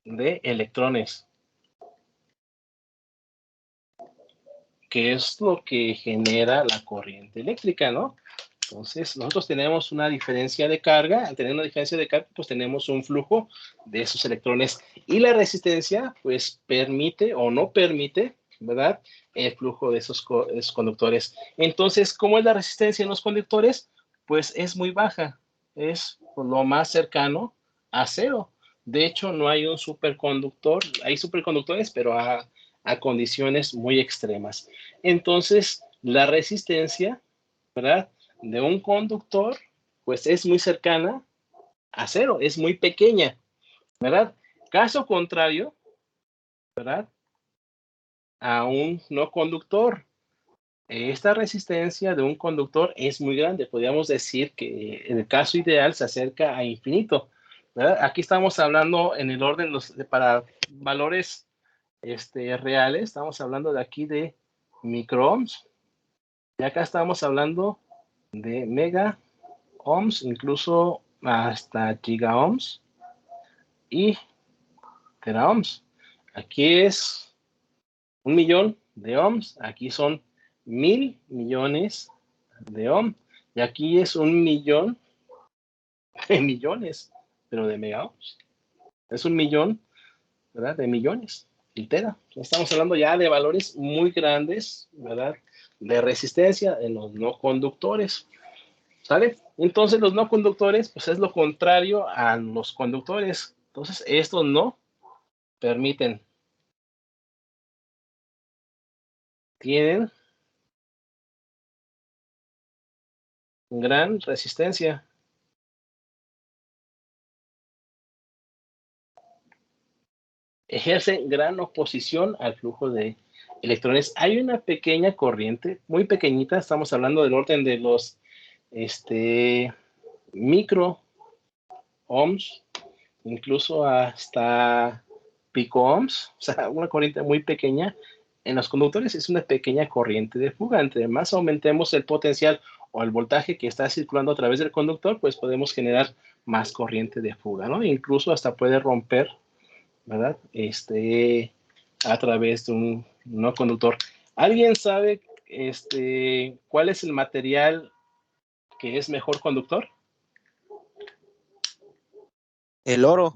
A: de electrones. ¿qué es lo que genera la corriente eléctrica, no? Entonces, nosotros tenemos una diferencia de carga. Al tener una diferencia de carga, pues tenemos un flujo de esos electrones. Y la resistencia, pues, permite o no permite, ¿verdad?, el flujo de esos conductores. Entonces, ¿cómo es la resistencia en los conductores? Pues es muy baja. Es lo más cercano a cero. De hecho, no hay un superconductor. Hay superconductores, pero a condiciones muy extremas. Entonces, la resistencia, ¿verdad?, de un conductor, pues es muy cercana a cero, es muy pequeña, ¿verdad? Caso contrario, ¿verdad?, a un no conductor. Esta resistencia de un conductor es muy grande. Podríamos decir que en el caso ideal se acerca a infinito, ¿verdad? Aquí estamos hablando en el orden para valores reales. Estamos hablando de aquí de microohms. Y acá estamos hablando de mega ohms, incluso hasta gigaohms y teraohms. Aquí es 1.000.000 de ohms, aquí son 1.000 millones de ohms, y aquí es 1.000.000 de millones, pero de megaohms. Es 1.000.000, ¿verdad?, de millones, y tera. Estamos hablando ya de valores muy grandes, ¿verdad?, de resistencia en los no conductores. ¿Sale? Entonces los no conductores, pues es lo contrario a los conductores. Entonces estos no permiten. Tienen gran resistencia. Ejercen gran oposición al flujo de electrones. Hay una pequeña corriente, muy pequeñita, estamos hablando del orden de los micro ohms, incluso hasta pico ohms, o sea, una corriente muy pequeña. En los conductores es una pequeña corriente de fuga. Entre más aumentemos el potencial o el voltaje que está circulando a través del conductor, pues podemos generar más corriente de fuga, ¿no? Incluso hasta puede romper, ¿verdad?, a través de un no conductor. ¿Alguien sabe cuál es el material que es mejor conductor?
B: El oro.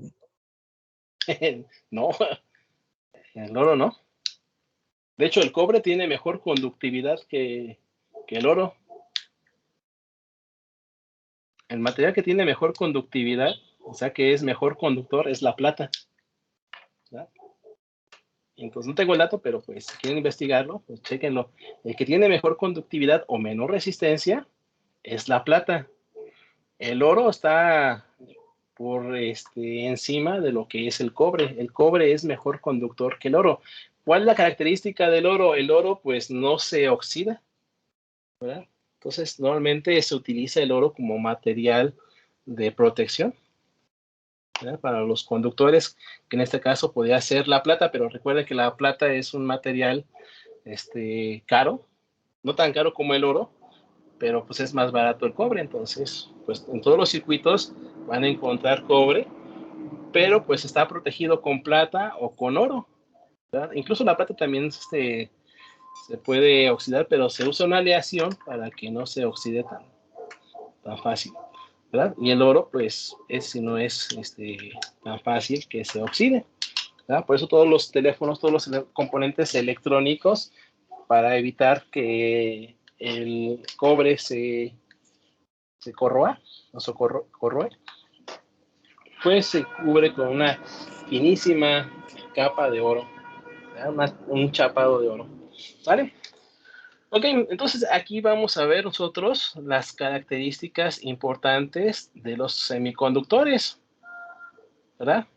A: No, el oro no. De hecho, el cobre tiene mejor conductividad que el oro. El material que tiene mejor conductividad, o sea que es mejor conductor, es la plata, ¿verdad? Entonces no tengo el dato, pero pues si quieren investigarlo, pues chéquenlo. El que tiene mejor conductividad o menor resistencia es la plata. El oro está por encima de lo que es el cobre. El cobre es mejor conductor que el oro. ¿Cuál es la característica del oro? El oro pues no se oxida, ¿verdad? Entonces normalmente se utiliza el oro como material de protección, ¿verdad?, para los conductores, que en este caso podría ser la plata, pero recuerden que la plata es un material caro, no tan caro como el oro, pero pues es más barato el cobre. Entonces pues en todos los circuitos van a encontrar cobre, pero pues está protegido con plata o con oro, ¿verdad? Incluso la plata también se puede oxidar, pero se usa una aleación para que no se oxide tan fácil, ¿verdad? Y el oro, pues, no es tan fácil que se oxide, ¿verdad? Por eso todos los teléfonos, todos los componentes electrónicos, para evitar que el cobre se corroa, no se corroe, pues se cubre con una finísima capa de oro, un chapado de oro, ¿vale? Ok, entonces aquí vamos a ver nosotros las características importantes de los semiconductores, ¿verdad?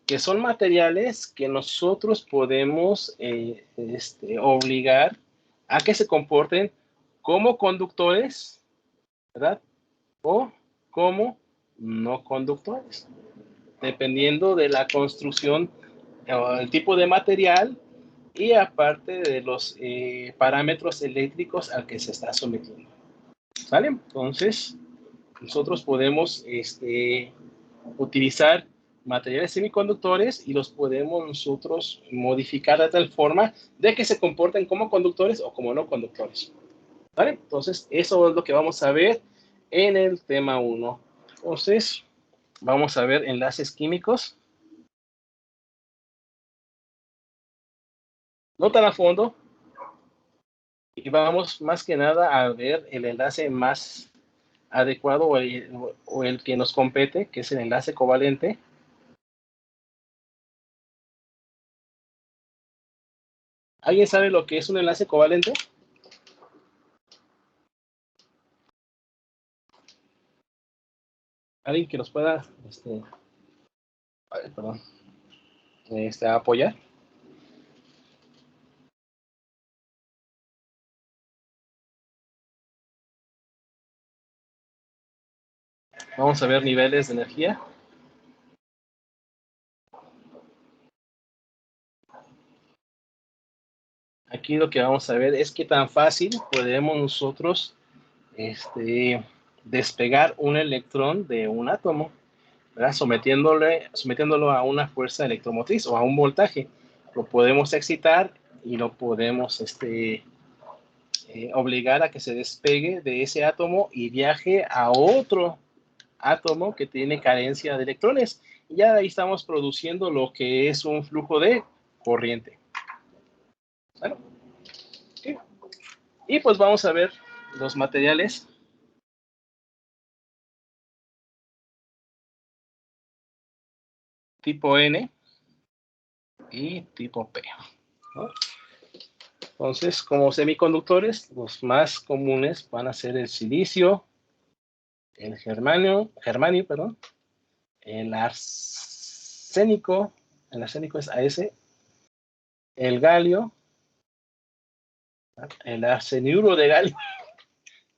A: Que son materiales que nosotros podemos obligar a que se comporten como conductores, ¿verdad?, o como no conductores, dependiendo de la construcción o el tipo de material y aparte de los parámetros eléctricos al que se está sometiendo. ¿Vale? Entonces, nosotros podemos utilizar materiales semiconductores y los podemos nosotros modificar de tal forma de que se comporten como conductores o como no conductores. ¿Vale? Entonces, eso es lo que vamos a ver en el tema 1. Entonces, vamos a ver enlaces químicos. No tan a fondo. Y vamos más que nada a ver el enlace más adecuado o el que nos compete, que es el enlace covalente. ¿Alguien sabe lo que es un enlace covalente? ¿Alguien que nos pueda apoyar? Vamos a ver niveles de energía. Aquí lo que vamos a ver es qué tan fácil podemos nosotros despegar un electrón de un átomo, ¿verdad? Sometiéndolo a una fuerza electromotriz o a un voltaje. Lo podemos excitar y lo podemos obligar a que se despegue de ese átomo y viaje a otro átomo que tiene carencia de electrones. Y ya ahí estamos produciendo lo que es un flujo de corriente. Bueno, ¿sí? Y pues vamos a ver los materiales. Tipo N y tipo P, ¿no? Entonces, como semiconductores, los más comunes van a ser el silicio, el germanio, el arsénico es AS, el galio, el arseniuro de galio,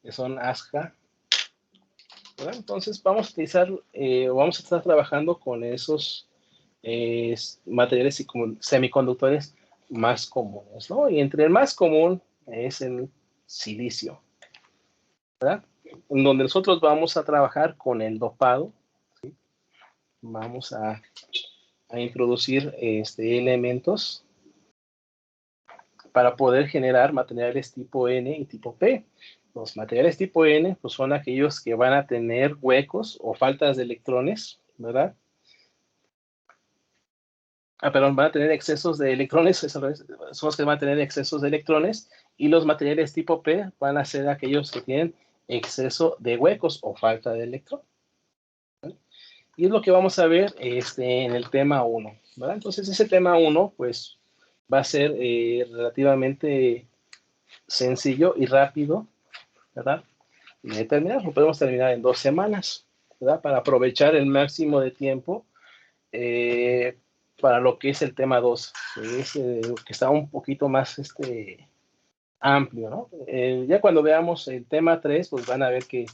A: que son ASCA. ¿Verdad? Entonces, vamos a utilizar, vamos a estar trabajando con esos materiales semiconductores más comunes, ¿no? Y entre el más común es el silicio, ¿verdad? En donde nosotros vamos a trabajar con el dopado, ¿sí? Vamos a introducir elementos para poder generar materiales tipo N y tipo P. Los materiales tipo N pues, son aquellos que van a tener huecos o faltas de electrones, ¿verdad? Van a tener excesos de electrones, son los que van a tener excesos de electrones, y los materiales tipo P van a ser aquellos que tienen exceso de huecos o falta de electrón. ¿Vale? Y es lo que vamos a ver en el tema 1, ¿verdad? Entonces ese tema 1 pues va a ser relativamente sencillo y rápido, ¿verdad? Y de terminar, lo podemos terminar en 2 semanas, ¿verdad? Para aprovechar el máximo de tiempo para lo que es el tema 2, que está un poquito más amplio, ¿no? Ya cuando veamos el tema 3, pues van a ver que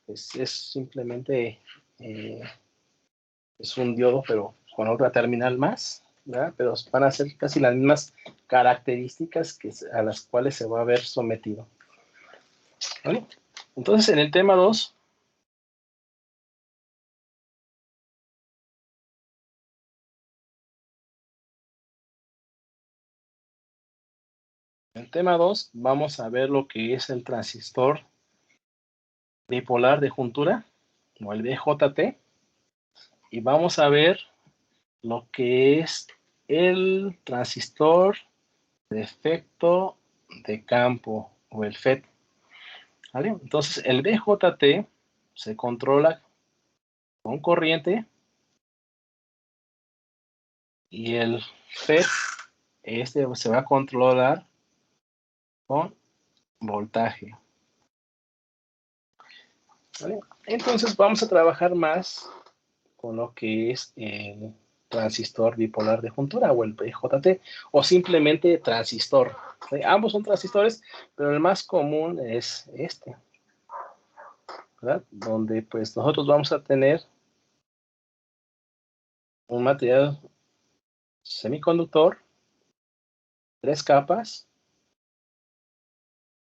A: pues, es simplemente es un diodo, pero con otra terminal más, ¿verdad? Pero van a ser casi las mismas características a las cuales se va a ver sometido. ¿Vale? Entonces, en el tema 2, vamos a ver lo que es el transistor bipolar de juntura, o el BJT, y vamos a ver lo que es el transistor de efecto de campo, o el FET. ¿Vale? Entonces, el BJT se controla con corriente, y el FET se va a controlar con voltaje. ¿Vale? Entonces vamos a trabajar más con lo que es el transistor bipolar de juntura o el BJT, o simplemente transistor. ¿Sí? Ambos son transistores, pero el más común es ¿verdad? Donde pues nosotros vamos a tener un material semiconductor, 3 capas,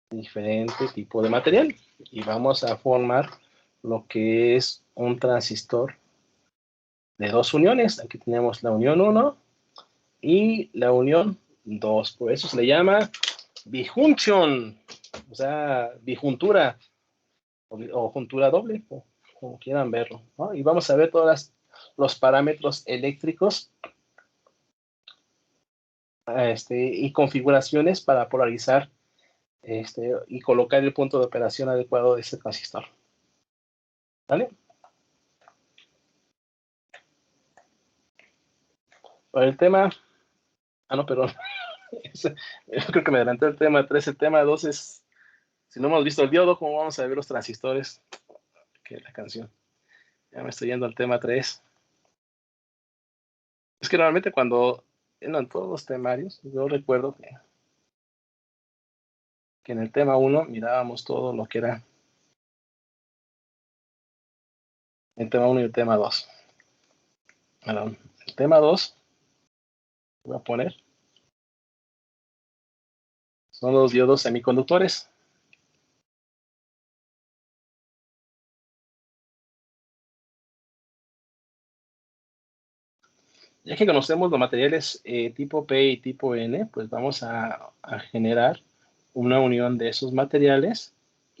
A: diferente tipo de material, y vamos a formar lo que es un transistor de dos uniones. Aquí tenemos la unión 1 y la unión 2. Por eso se le llama bijunción, o sea, bijuntura o juntura doble, o como quieran verlo, ¿no? Y vamos a ver todos los parámetros eléctricos y configuraciones para polarizar y colocar el punto de operación adecuado de ese transistor. ¿Vale? Para el tema... Ah, no, perdón. Yo creo que me adelanté el tema 3. El tema 2 es, si no hemos visto el diodo, ¿cómo vamos a ver los transistores? Que la canción. Ya me estoy yendo al tema 3. Es que normalmente cuando, en todos los temarios, yo recuerdo que en el tema 1 mirábamos todo lo que era el tema 1 y el tema 2. Bueno, el tema 2, voy a poner, son los diodos semiconductores. Ya que conocemos los materiales tipo P y tipo N, pues vamos a generar una unión de esos materiales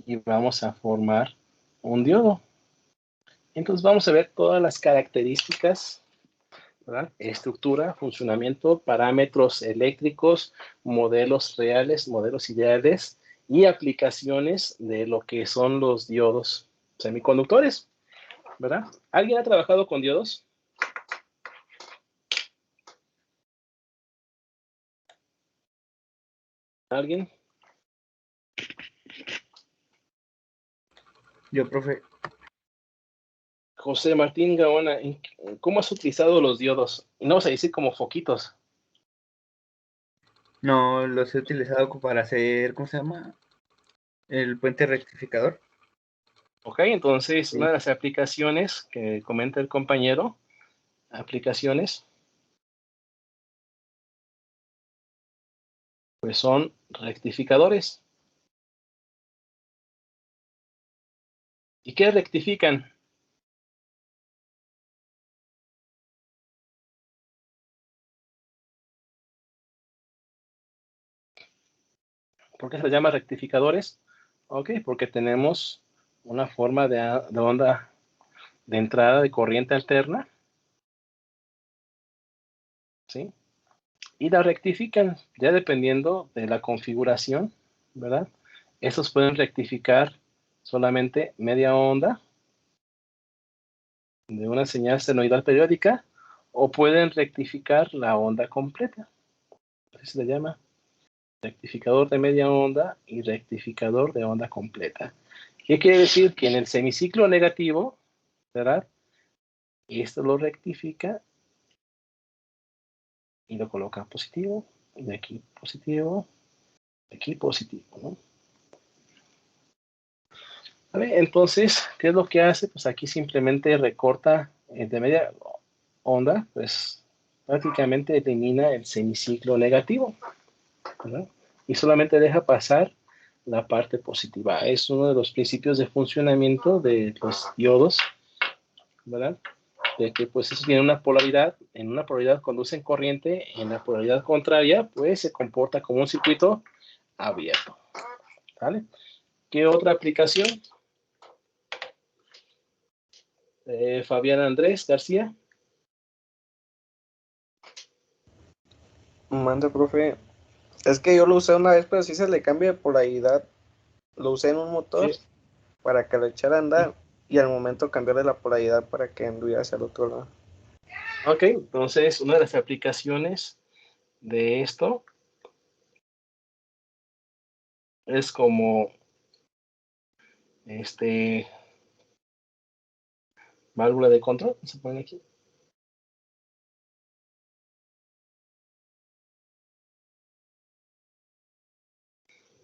A: y vamos a formar un diodo. Entonces vamos a ver todas las características, ¿verdad? Estructura, funcionamiento, parámetros eléctricos, modelos reales, modelos ideales y aplicaciones de lo que son los diodos semiconductores, ¿verdad? ¿Alguien ha trabajado con diodos? ¿Alguien?
B: Yo, profe.
A: José Martín Gaona, ¿cómo has utilizado los diodos? Y no vamos a decir como foquitos.
B: No, los he utilizado para hacer, ¿cómo se llama? El puente rectificador.
A: Ok, entonces
B: Sí.
A: una de las aplicaciones que comenta el compañero, aplicaciones, pues son rectificadores. ¿Y qué rectifican? ¿Por qué se les llama rectificadores? Ok, porque tenemos una forma de onda de entrada de corriente alterna, ¿sí? Y la rectifican ya dependiendo de la configuración, ¿verdad? Estos pueden rectificar solamente media onda de una señal senoidal periódica o pueden rectificar la onda completa. Así se le llama rectificador de media onda y rectificador de onda completa. ¿Qué quiere decir? Que en el semiciclo negativo, ¿verdad? Esto lo rectifica y lo coloca positivo, y de aquí positivo, ¿no? ¿Vale? Entonces, ¿qué es lo que hace? Pues aquí simplemente recorta de media onda, pues prácticamente elimina el semiciclo negativo, ¿verdad? Y solamente deja pasar la parte positiva. Es uno de los principios de funcionamiento de los diodos, ¿verdad? De que pues eso tiene una polaridad, en una polaridad conducen corriente, en la polaridad contraria pues se comporta como un circuito abierto, ¿vale? ¿Qué otra aplicación? Fabián Andrés García.
B: Manda, profe. Es que yo lo usé una vez, pero sí se le cambia de polaridad. Lo usé en un motor
A: Sí.
B: para que lo echara a andar y al momento cambiarle la polaridad para que anduviera hacia el otro lado.
A: Ok, entonces una de las aplicaciones de esto es como válvula de control, se pone aquí.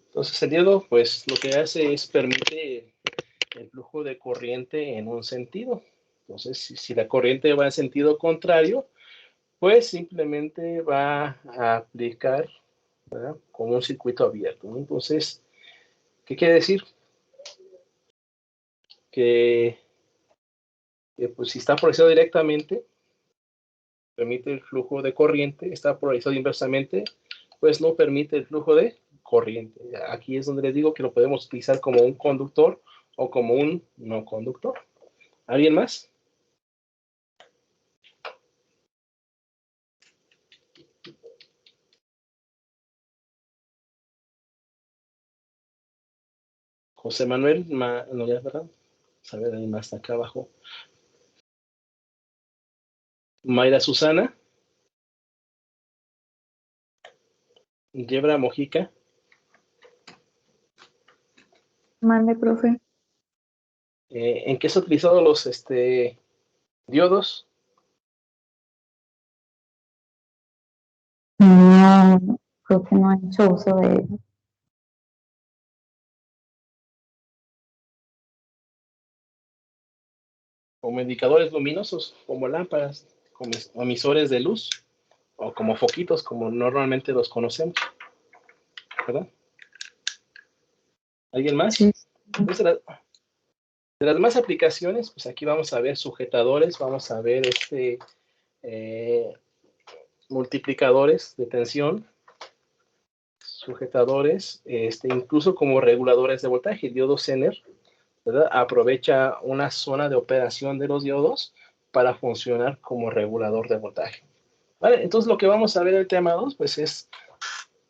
A: Entonces el diodo, pues lo que hace es permite el flujo de corriente en un sentido. Entonces, si la corriente va en sentido contrario, pues simplemente va a aplicar, ¿verdad?, como un circuito abierto, ¿no? Entonces, ¿qué quiere decir? Que pues si está polarizado directamente, permite el flujo de corriente, está polarizado inversamente, pues no permite el flujo de corriente. Aquí es donde les digo que lo podemos utilizar como un conductor o como un no conductor. ¿Alguien más? José Manuel, no, ya, ¿verdad? A ver, alguien más está acá abajo. Mayra Susana. Yebra Mojica.
J: Mande, profe.
A: ¿En qué se han utilizado los diodos?
J: No, creo que no he hecho uso de ello.
A: Como indicadores luminosos, como lámparas, como emisores de luz, o como foquitos, como normalmente los conocemos, ¿verdad? ¿Alguien más?
J: Sí.
A: Pues de las demás aplicaciones, pues aquí vamos a ver sujetadores, vamos a ver multiplicadores de tensión, sujetadores, incluso como reguladores de voltaje. El diodo Zener, ¿verdad? Aprovecha una zona de operación de los diodos para funcionar como regulador de voltaje. ¿Vale? Entonces lo que vamos a ver en el tema 2, pues es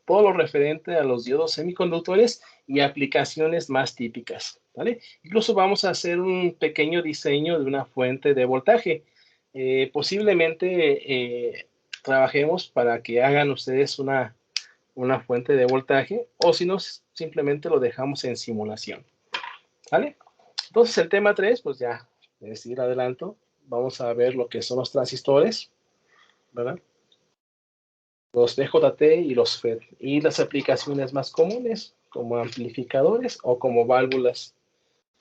A: todo lo referente a los diodos semiconductores y aplicaciones más típicas, ¿vale? Incluso vamos a hacer un pequeño diseño de una fuente de voltaje. Posiblemente trabajemos para que hagan ustedes una fuente de voltaje, o si no, simplemente lo dejamos en simulación, ¿vale? Entonces el tema 3, pues ya, es decir, adelanto, vamos a ver lo que son los transistores, ¿verdad? Los BJT y los FET, y las aplicaciones más comunes, como amplificadores o como válvulas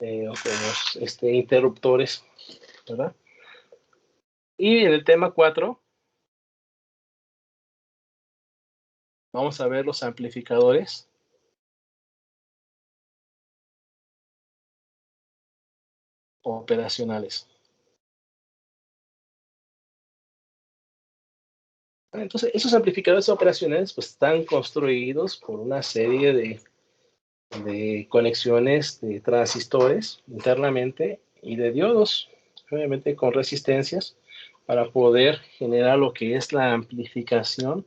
A: o como interruptores, ¿verdad? Y en el tema 4, vamos a ver los amplificadores operacionales. Entonces, esos amplificadores operacionales pues, están construidos por una serie de conexiones de transistores internamente y de diodos, obviamente con resistencias, para poder generar lo que es la amplificación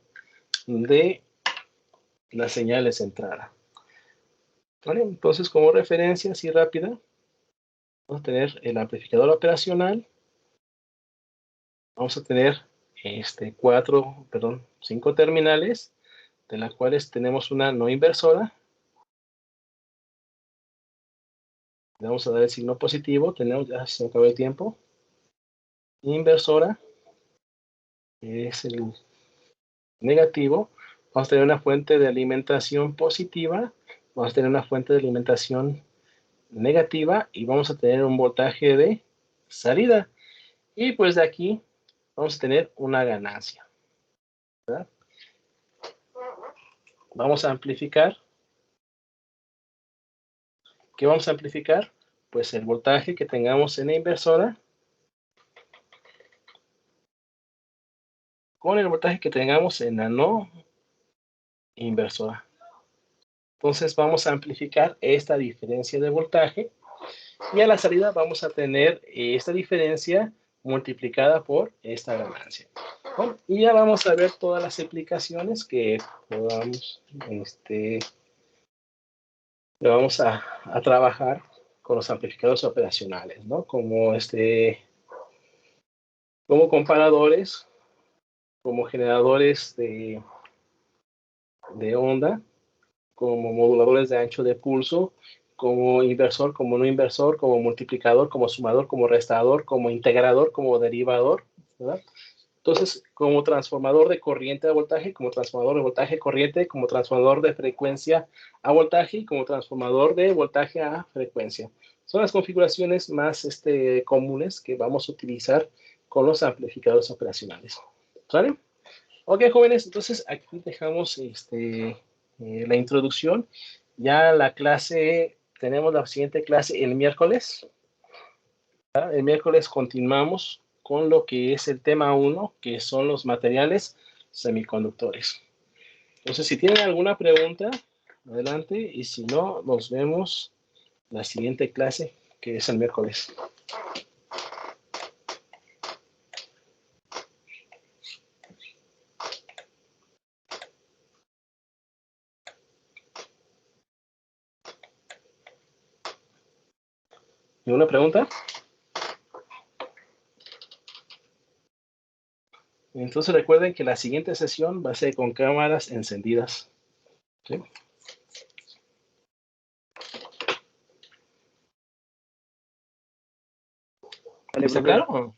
A: de las señales de entrada. ¿Vale? Entonces, como referencia así rápida, vamos a tener el amplificador operacional, vamos a tener 5 terminales, de las cuales tenemos una no inversora. Le vamos a dar el signo positivo, tenemos, ya se acabó el tiempo. Inversora, que es el negativo. Vamos a tener una fuente de alimentación positiva, vamos a tener una fuente de alimentación negativa y vamos a tener un voltaje de salida. Y pues de aquí vamos a tener una ganancia, ¿verdad? Vamos a amplificar. ¿Qué vamos a amplificar? Pues el voltaje que tengamos en la inversora con el voltaje que tengamos en la no inversora. Entonces vamos a amplificar esta diferencia de voltaje y a la salida vamos a tener esta diferencia multiplicada por esta ganancia. ¿No? Y ya vamos a ver todas las aplicaciones que podamos, vamos a trabajar con los amplificadores operacionales, ¿no? Como como comparadores, como generadores de onda, como moduladores de ancho de pulso, como inversor, como no inversor, como multiplicador, como sumador, como restador, como integrador, como derivador, ¿verdad? Entonces, como transformador de corriente a voltaje, como transformador de voltaje a corriente, como transformador de frecuencia a voltaje y como transformador de voltaje a frecuencia. Son las configuraciones más comunes que vamos a utilizar con los amplificadores operacionales. ¿Vale? Ok, jóvenes, entonces aquí dejamos la introducción. Ya la clase, tenemos la siguiente clase el miércoles. ¿Verdad? El miércoles continuamos con lo que es el tema 1, que son los materiales semiconductores. Entonces, si tienen alguna pregunta, adelante, y si no, nos vemos la siguiente clase, que es el miércoles. ¿Alguna pregunta? Entonces recuerden que la siguiente sesión va a ser con cámaras encendidas. ¿Sí? ¿Está claro?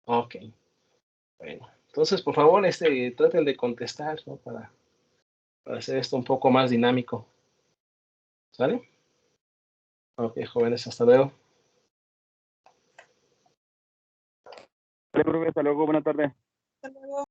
A: Ok. Bueno, entonces por favor traten de contestar, ¿no? Para hacer esto un poco más dinámico. ¿Sale? Ok, jóvenes, hasta luego.
D: Vale, profe, hasta luego, buena tarde.
I: Hasta luego.